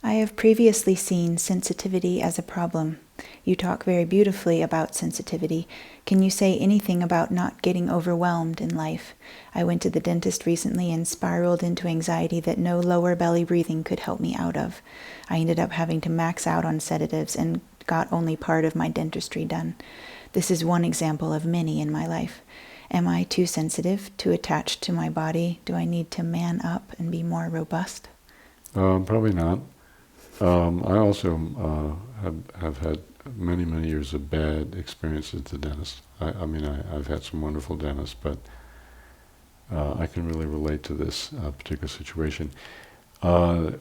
I have previously seen sensitivity as a problem. You talk very beautifully about sensitivity. Can you say anything about not getting overwhelmed in life? I went to the dentist recently and spiraled into anxiety that no lower belly breathing could help me out of. I ended up having to max out on sedatives and got only part of my dentistry done. This is one example of many in my life. Am I too sensitive, too attached to my body? Do I need to man up and be more robust? Probably not. I also have had many, many years of bad experiences at the dentist. I've had some wonderful dentists, but I can really relate to this particular situation.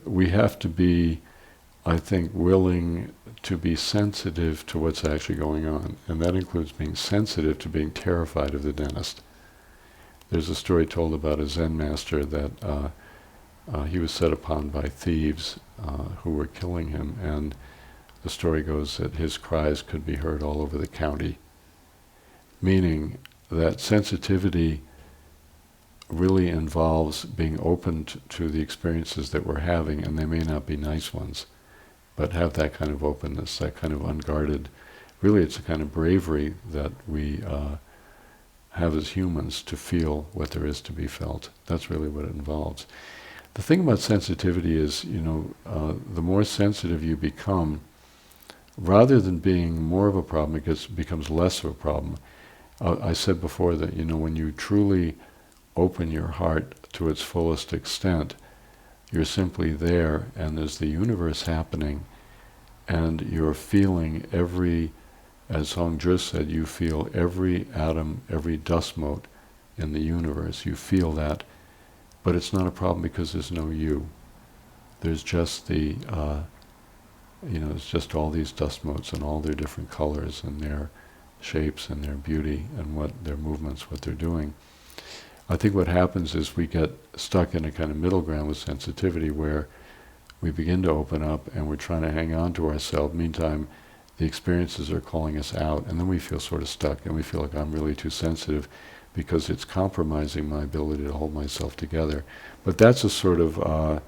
We have to be, I think, willing to be sensitive to what's actually going on, and that includes being sensitive to being terrified of the dentist. There's a story told about a Zen master that he was set upon by thieves who were killing him, and the story goes that his cries could be heard all over the county, meaning that sensitivity really involves being open to the experiences that we're having, and they may not be nice ones, but have that kind of openness, that kind of unguarded, really it's a kind of bravery that we have as humans to feel what there is to be felt. That's really what it involves. The thing about sensitivity is, the more sensitive you become, rather than being more of a problem, it becomes less of a problem. I said before that, when you truly open your heart to its fullest extent. You're simply there, and there's the universe happening, and you're feeling every, as Song Dris said, you feel every atom, every dust mote in the universe. You feel that, but it's not a problem because there's no you. There's just the, it's just all these dust motes and all their different colors and their shapes and their beauty and what their movements, what they're doing. I think what happens is we get stuck in a kind of middle ground with sensitivity where we begin to open up and we're trying to hang on to ourselves. Meantime, the experiences are calling us out, and then we feel sort of stuck and we feel like I'm really too sensitive because it's compromising my ability to hold myself together. But that's a sort of,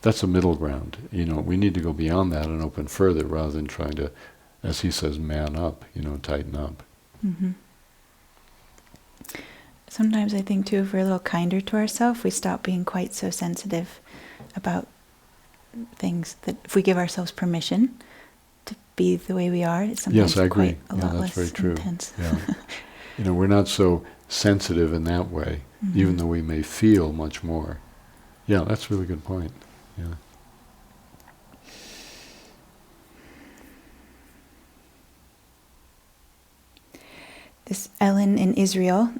that's a middle ground. We need to go beyond that and open further rather than trying to, as he says, man up, tighten up. Mm-hmm. Sometimes I think too, if we're a little kinder to ourselves, we stop being quite so sensitive about things. That if we give ourselves permission to be the way we are, it's sometimes yes, I agree. quite a lot that's less very true. intense. Yeah. We're not so sensitive in that way, even though we may feel much more. Yeah, that's a really good point. Yeah. This Ellen in Israel,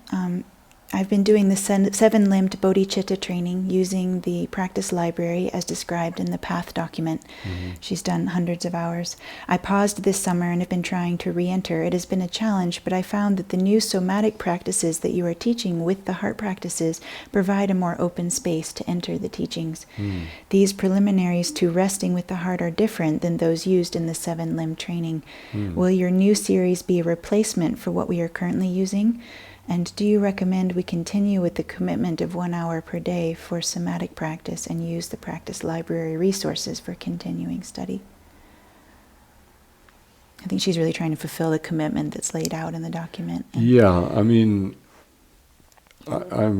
I've been doing the seven-limbed bodhichitta training using the practice library as described in the Path document. Mm-hmm. She's done hundreds of hours. I paused this summer and have been trying to re-enter. It has been a challenge, but I found that the new somatic practices that you are teaching with the heart practices provide a more open space to enter the teachings. Mm. These preliminaries to resting with the heart are different than those used in the seven-limbed training. Mm. Will your new series be a replacement for what we are currently using? And do you recommend we continue with the commitment of 1 hour per day for somatic practice and use the practice library resources for continuing study? I think she's really trying to fulfill the commitment that's laid out in the document. I'm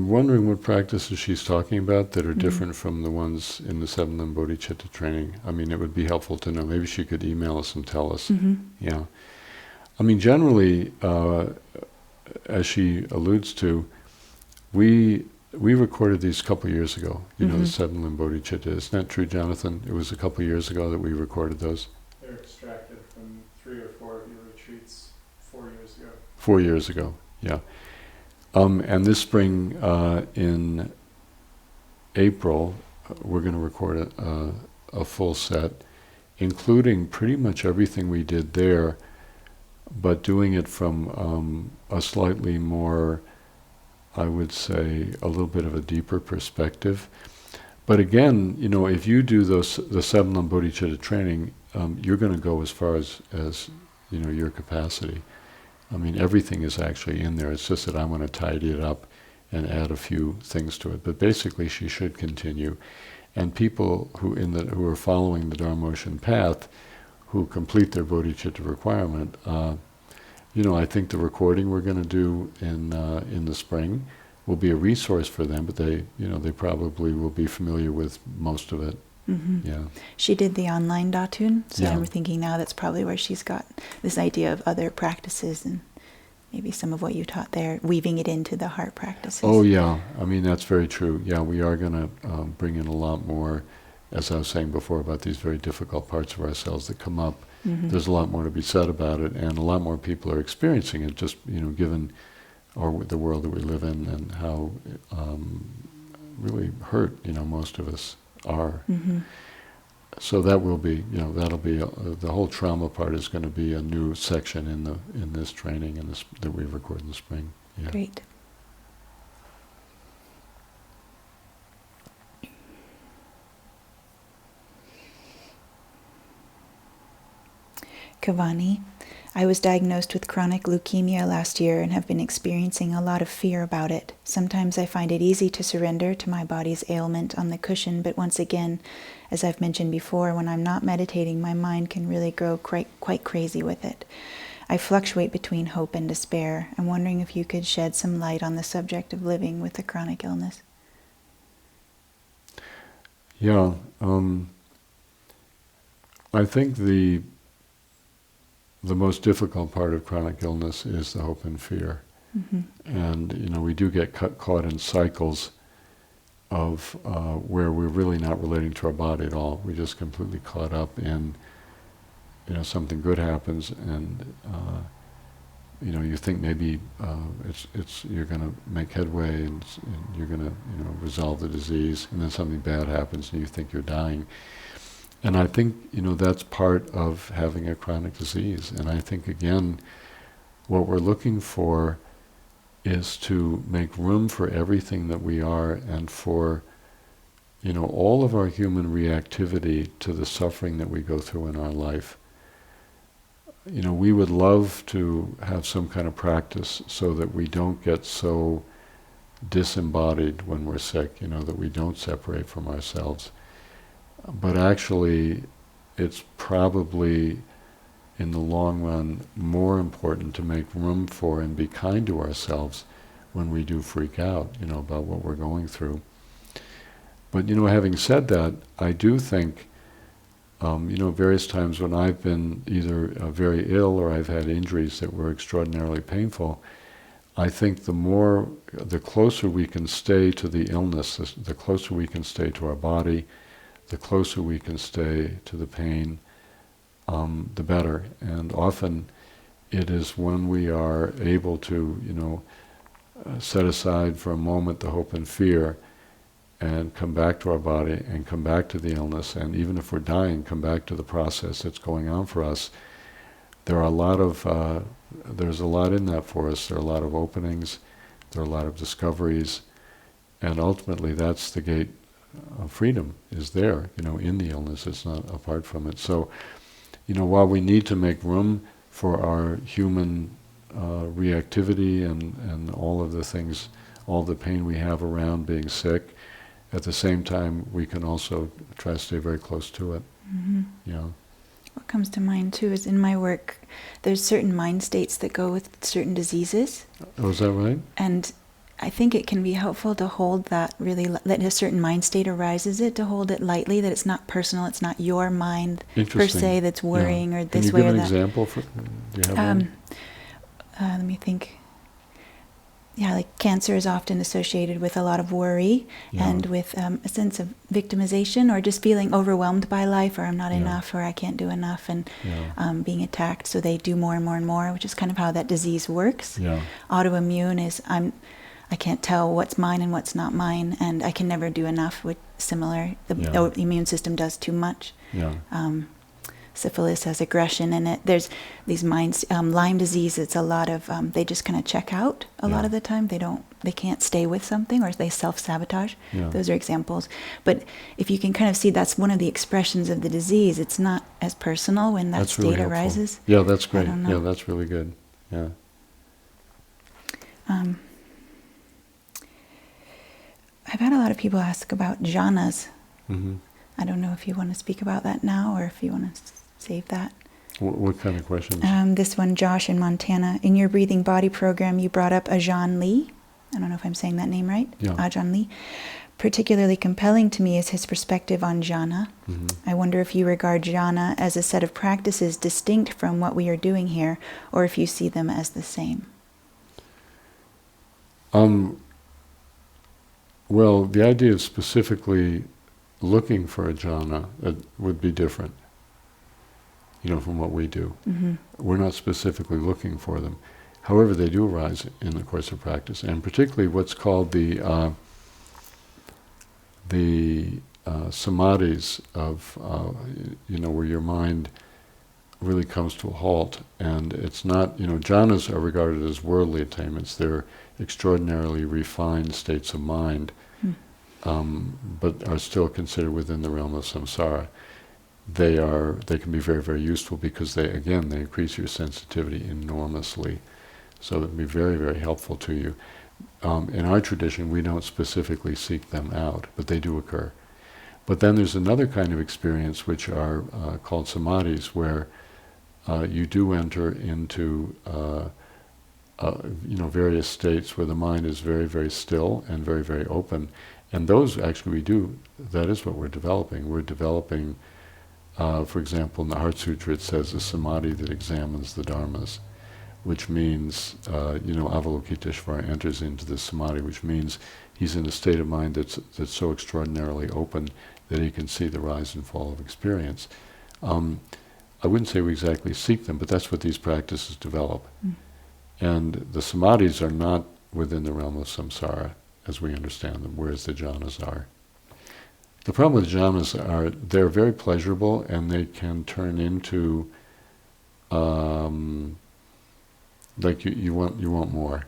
wondering what practices she's talking about that are different from the ones in the seven-limb bodhichitta training. It would be helpful to know. Maybe she could email us and tell us. Mm-hmm. Yeah. Generally, as she alludes to, we recorded these a couple years ago, the seven-limb bodhichitta. Isn't that true, Jonathan? It was a couple years ago that we recorded those. They're extracted from 3 or 4 of your retreats 4 years ago. 4 years ago, yeah. And this spring, in April, we're going to record a full set, including pretty much everything we did there, but doing it from a slightly more, I would say, a little bit of a deeper perspective. But again, if you do the seven-limb bodhichitta training, you're going to go as far as your capacity. Everything is actually in there. It's just that I want to tidy it up and add a few things to it. But basically, she should continue. And people who are following the Dharma Ocean path, who complete their bodhicitta requirement, I think the recording we're going to do in the spring will be a resource for them, but they probably will be familiar with most of it. Mm-hmm. Yeah. She did the online Datun, so I'm thinking now that's probably where she's got this idea of other practices and maybe some of what you taught there, weaving it into the heart practices. Oh yeah, that's very true. Yeah, we are going to bring in a lot more, as I was saying before, about these very difficult parts of ourselves that come up. Mm-hmm. There's a lot more to be said about it, and a lot more people are experiencing it, just given the world that we live in and how really hurt most of us are. Mm-hmm. So that will be, that'll be the whole trauma part is going to be a new section in this training that we record in the spring. Yeah. Great. Kavani, I was diagnosed with chronic leukemia last year and have been experiencing a lot of fear about it. Sometimes I find it easy to surrender to my body's ailment on the cushion, but once again, as I've mentioned before, when I'm not meditating, my mind can really grow quite crazy with it. I fluctuate between hope and despair. I'm wondering if you could shed some light on the subject of living with a chronic illness. Yeah, I think the most difficult part of chronic illness is the hope and fear. Mm-hmm. And, we do get caught in cycles where we're really not relating to our body at all. We're just completely caught up in, something good happens, and you think maybe it's you're going to make headway, and you're going to resolve the disease, and then something bad happens, and you think you're dying. And I think that's part of having a chronic disease. And I think again, what we're looking for is to make room for everything that we are, and for all of our human reactivity to the suffering that we go through in our life. We would love to have some kind of practice so that we don't get so disembodied when we're sick, that we don't separate from ourselves. But actually, it's probably, in the long run, more important to make room for and be kind to ourselves when we do freak out, about what we're going through. But, having said that, I do think, various times when I've been either very ill or I've had injuries that were extraordinarily painful, I think the closer we can stay to the illness, the closer we can stay to our body, the closer we can stay to the pain, the better. And often it is when we are able to, set aside for a moment the hope and fear, and come back to our body, and come back to the illness, and even if we're dying, come back to the process that's going on for us. There's a lot in that for us. There are a lot of openings, there are a lot of discoveries, and ultimately that's the gate of freedom, is there, in the illness. It's not apart from it. So, while we need to make room for our human reactivity and all of the things, all the pain we have around being sick, at the same time we can also try to stay very close to it. Mm-hmm. What comes to mind too is, in my work, there's certain mind states that go with certain diseases. Oh, is that right? And I think it can be helpful to hold that really, that a certain mind state arises, to hold it lightly, that it's not personal, it's not your mind per se that's worrying, or this way or that. Can you give an example? Do you have one? Let me think. Yeah, like cancer is often associated with a lot of worry, and with a sense of victimization, or just feeling overwhelmed by life, or I'm not enough, or I can't do enough, and being attacked, so they do more and more and more, which is kind of how that disease works. Autoimmune is I can't tell what's mine and what's not mine, and I can never do enough. With similar, the immune system does too much. Syphilis has aggression in it. There's these minds. Lyme disease, it's a lot of they just kind of check out a lot of the time. They can't stay with something, or they self-sabotage. Those are examples. But if you can kind of see, that's one of the expressions of the disease. It's not as personal when that state really arises. Yeah, that's great. Yeah, that's really good. Yeah. I've had a lot of people ask about jhanas. Mm-hmm. I don't know if you want to speak about that now, or if you want to save that. What kind of questions? This one, Josh in Montana. In your Breathing Body program, you brought up Ajahn Lee. I don't know if I'm saying that name right. Ajahn Lee. Particularly compelling to me is his perspective on jhana. Mm-hmm. I wonder if you regard jhana as a set of practices distinct from what we are doing here, or if you see them as the same. Well, the idea of specifically looking for a jhana would be different, from what we do. Mm-hmm. We're not specifically looking for them. However, they do arise in the course of practice, and particularly what's called the samadhis of, where your mind really comes to a halt. And it's not, jhanas are regarded as worldly attainments. They're extraordinarily refined states of mind, but are still considered within the realm of samsara. They can be very, very useful because they increase your sensitivity enormously. So it'd be very, very helpful to you. In our tradition, we don't specifically seek them out, but they do occur. But then there's another kind of experience which are called samadhis, where you do enter into various states where the mind is very, very still and very, very open. And those actually that is what we're developing. We're developing, for example, in the Heart Sutra it says, a samadhi that examines the dharmas. which means, Avalokiteshvara enters into the samadhi, which means he's in a state of mind that's so extraordinarily open that he can see the rise and fall of experience. I wouldn't say we exactly seek them, but that's what these practices develop. Mm. And the samadhis are not within the realm of samsara, as we understand them, whereas the jhanas are. The problem with jhanas are they're very pleasurable, and they can turn into like you want more.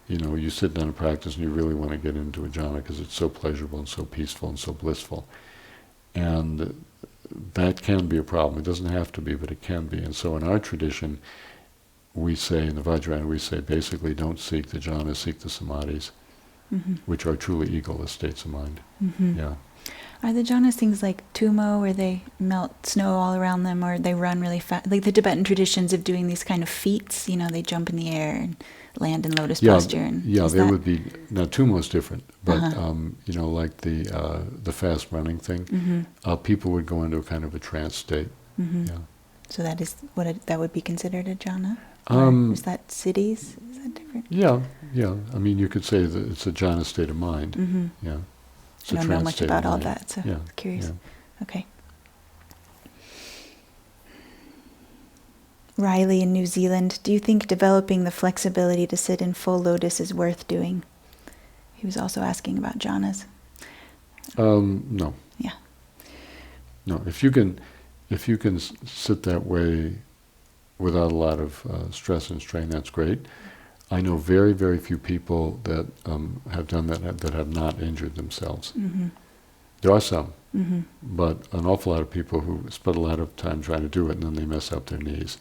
You sit down and practice, and you really want to get into a jhana because it's so pleasurable and so peaceful and so blissful. And that can be a problem. It doesn't have to be, but it can be. And so in our tradition, we say, in the Vajrayana, we say basically don't seek the jhanas, seek the samadhis, Mm-hmm. which are truly egoless states of mind. Mm-hmm. Yeah. Are the jhanas things like tumo, where they melt snow all around them, or they run really fast? Like the Tibetan traditions of doing these kind of feats, they jump in the air and land in lotus posture. And they would be, now tumo's different, but Uh-huh. like the fast running thing, Mm-hmm. people would go into a kind of a trance state. Mm-hmm. Yeah. So that is that would be considered a jhana? Or is that cities? Is that different? Yeah. I mean, you could say that it's a jhana state of mind. Mm-hmm. Yeah. It's I a don't know trance much state of about all mind. that, so Yeah, curious. yeah. Okay. Riley in New Zealand, do you think developing the flexibility to sit in full lotus is worth doing? He was also asking about jhanas. No. Yeah. No. If you can sit that way without a lot of stress and strain, that's great. I know very, very few people that have done that have not injured themselves. Mm-hmm. There are some, Mm-hmm. but an awful lot of people who spend a lot of time trying to do it and then they mess up their knees.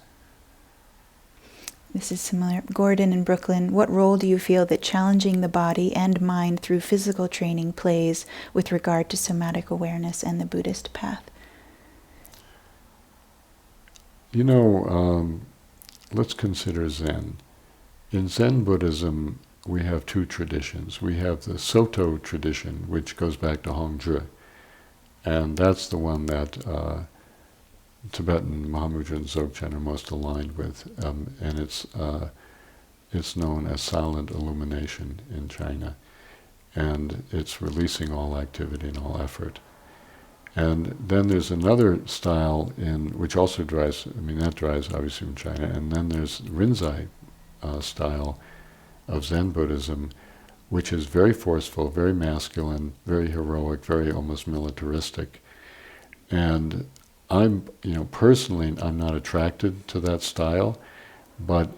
This is similar. Gordon in Brooklyn, what role do you feel that challenging the body and mind through physical training plays with regard to somatic awareness and the Buddhist path? Let's consider Zen. In Zen Buddhism, we have two traditions. We have the Soto tradition, which goes back to Hongzhi, and that's the one that Tibetan Mahamudra and Dzogchen are most aligned with, and it's known as silent illumination in China, and it's releasing all activity and all effort. And then there's another style which also derives obviously from China, and then there's Rinzai style of Zen Buddhism, which is very forceful, very masculine, very heroic, very almost militaristic. And personally, I'm not attracted to that style, but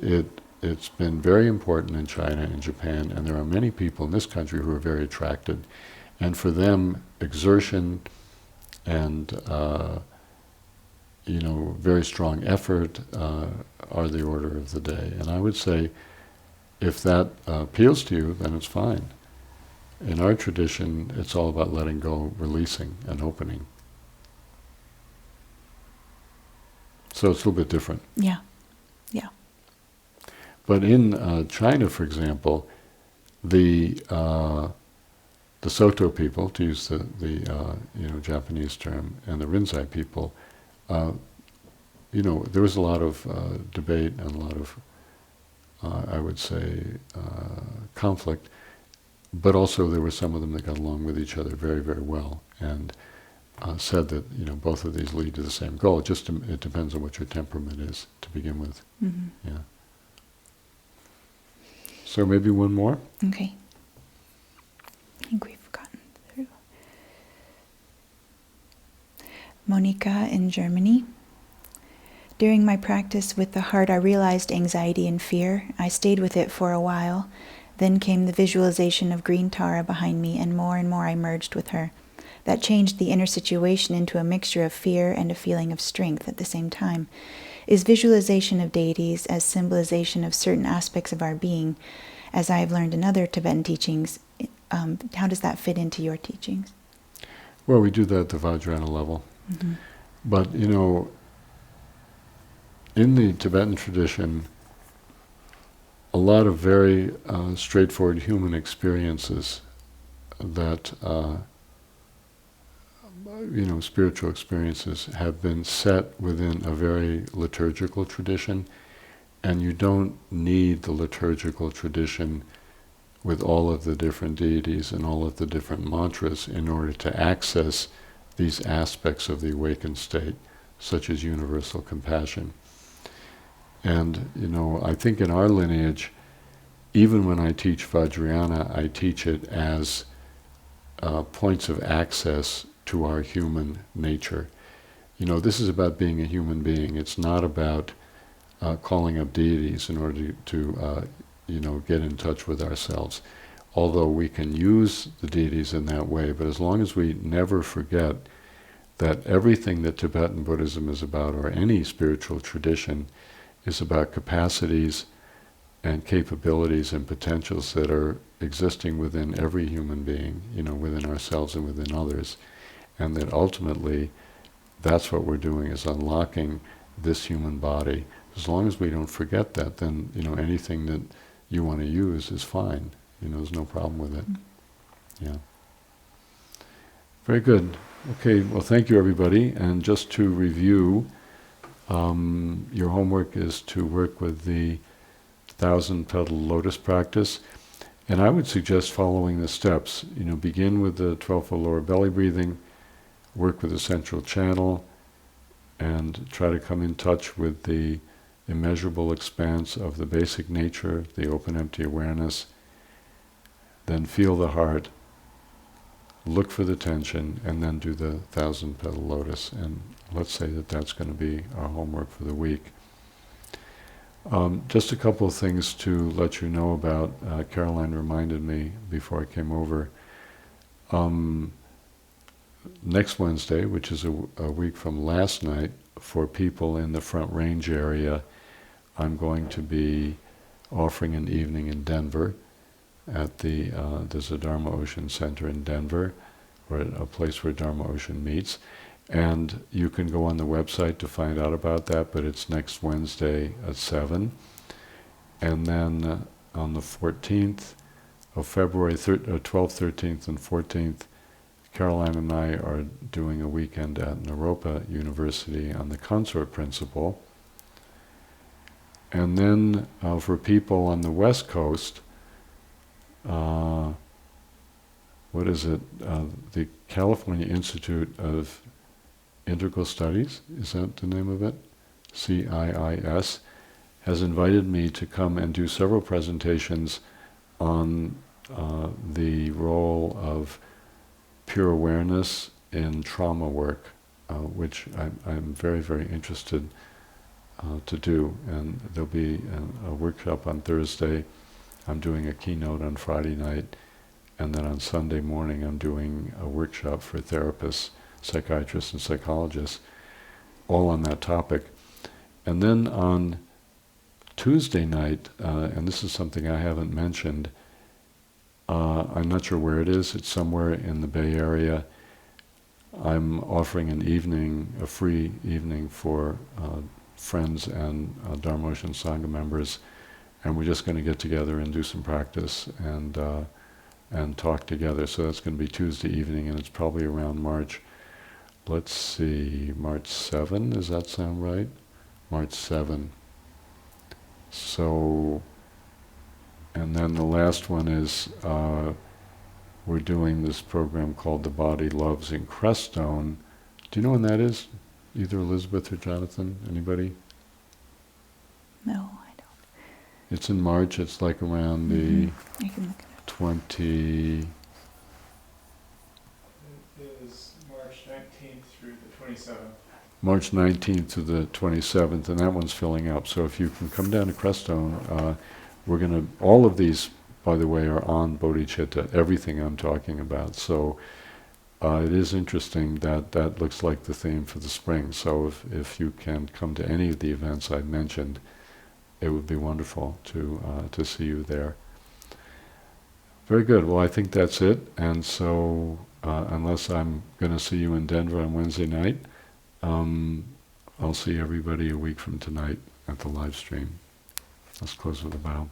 it's been very important in China and Japan, and there are many people in this country who are very attracted. And for them, exertion and very strong effort are the order of the day. And I would say, if that appeals to you, then it's fine. In our tradition, it's all about letting go, releasing, and opening. So it's a little bit different. Yeah. But in China, for example, the Soto people, to use the Japanese term, and the Rinzai people, there was a lot of debate and a lot of, I would say, conflict, but also there were some of them that got along with each other very, very well, and said that both of these lead to the same goal. It depends on what your temperament is to begin with. Mm-hmm. Yeah. So maybe one more. Okay. I think we've gotten through. Monica in Germany. During my practice with the heart, I realized anxiety and fear. I stayed with it for a while. Then came the visualization of green Tara behind me, and more I merged with her. That changed the inner situation into a mixture of fear and a feeling of strength at the same time. Is visualization of deities as symbolization of certain aspects of our being, as I have learned in other Tibetan teachings, how does that fit into your teachings? Well, we do that at the Vajrayana level. Mm-hmm. But, in the Tibetan tradition, a lot of very straightforward human experiences that, spiritual experiences have been set within a very liturgical tradition, And you don't need the liturgical tradition with all of the different deities and all of the different mantras in order to access these aspects of the awakened state, such as universal compassion. And, I think in our lineage, even when I teach Vajrayana, I teach it as points of access to our human nature. This is about being a human being. It's not about calling up deities in order to get in touch with ourselves. Although we can use the deities in that way, but as long as we never forget that everything that Tibetan Buddhism is about, or any spiritual tradition, is about capacities and capabilities and potentials that are existing within every human being, within ourselves and within others. And that ultimately, that's what we're doing, is unlocking this human body. As long as we don't forget that, then, anything that you want to use is fine. There's no problem with it. Yeah. Very good. Okay, well, thank you, everybody. And just to review, your homework is to work with the 1,000-petal lotus practice. And I would suggest following the steps. Begin with the 12-foot lower belly breathing, work with the central channel, and try to come in touch with the immeasurable expanse of the basic nature, the open empty awareness. Then feel the heart, look for the tension, and then do the 1,000-petal lotus. And let's say that that's going to be our homework for the week. Just a couple of things to let you know about. Caroline reminded me before I came over. Next Wednesday, which is a week from last night, for people in the Front Range area, I'm going to be offering an evening in Denver at there's a Dharma Ocean Center in Denver, or a place where Dharma Ocean meets. And you can go on the website to find out about that, but it's next Wednesday at 7. And then on the 14th of February, 12th, 13th, and 14th, Caroline and I are doing a weekend at Naropa University on the consort principle. And then for people on the West Coast, the California Institute of Integral Studies, is that the name of it? CIIS, has invited me to come and do several presentations on the role of pure awareness in trauma work, which I'm very, very interested to do. And there'll be a workshop on Thursday. I'm doing a keynote on Friday night, and then on Sunday morning I'm doing a workshop for therapists, psychiatrists, and psychologists, all on that topic. And then on Tuesday night, and this is something I haven't mentioned, I'm not sure where it is, it's somewhere in the Bay Area. I'm offering an evening, a free evening for friends and Dharma Ocean Sangha members, and we're just going to get together and do some practice and talk together. So that's going to be Tuesday evening, and it's probably around March 7, does that sound right? March 7. So, and then the last one is, we're doing this program called The Body Loves in Crestone. Do you know when that is? Either Elizabeth or Jonathan? Anybody? No, I don't. It's in March. It's like around the I can look it up. 20... It is March 19th through the 27th. March 19th to the 27th, and that one's filling up. So if you can come down to Crestone, we're going to, all of these, by the way, are on bodhichitta, everything I'm talking about. So it is interesting that that looks like the theme for the spring. So if you can come to any of the events I've mentioned, it would be wonderful to see you there. Very good. Well, I think that's it. And so unless I'm going to see you in Denver on Wednesday night, I'll see everybody a week from tonight at the live stream. Let's close with a bow.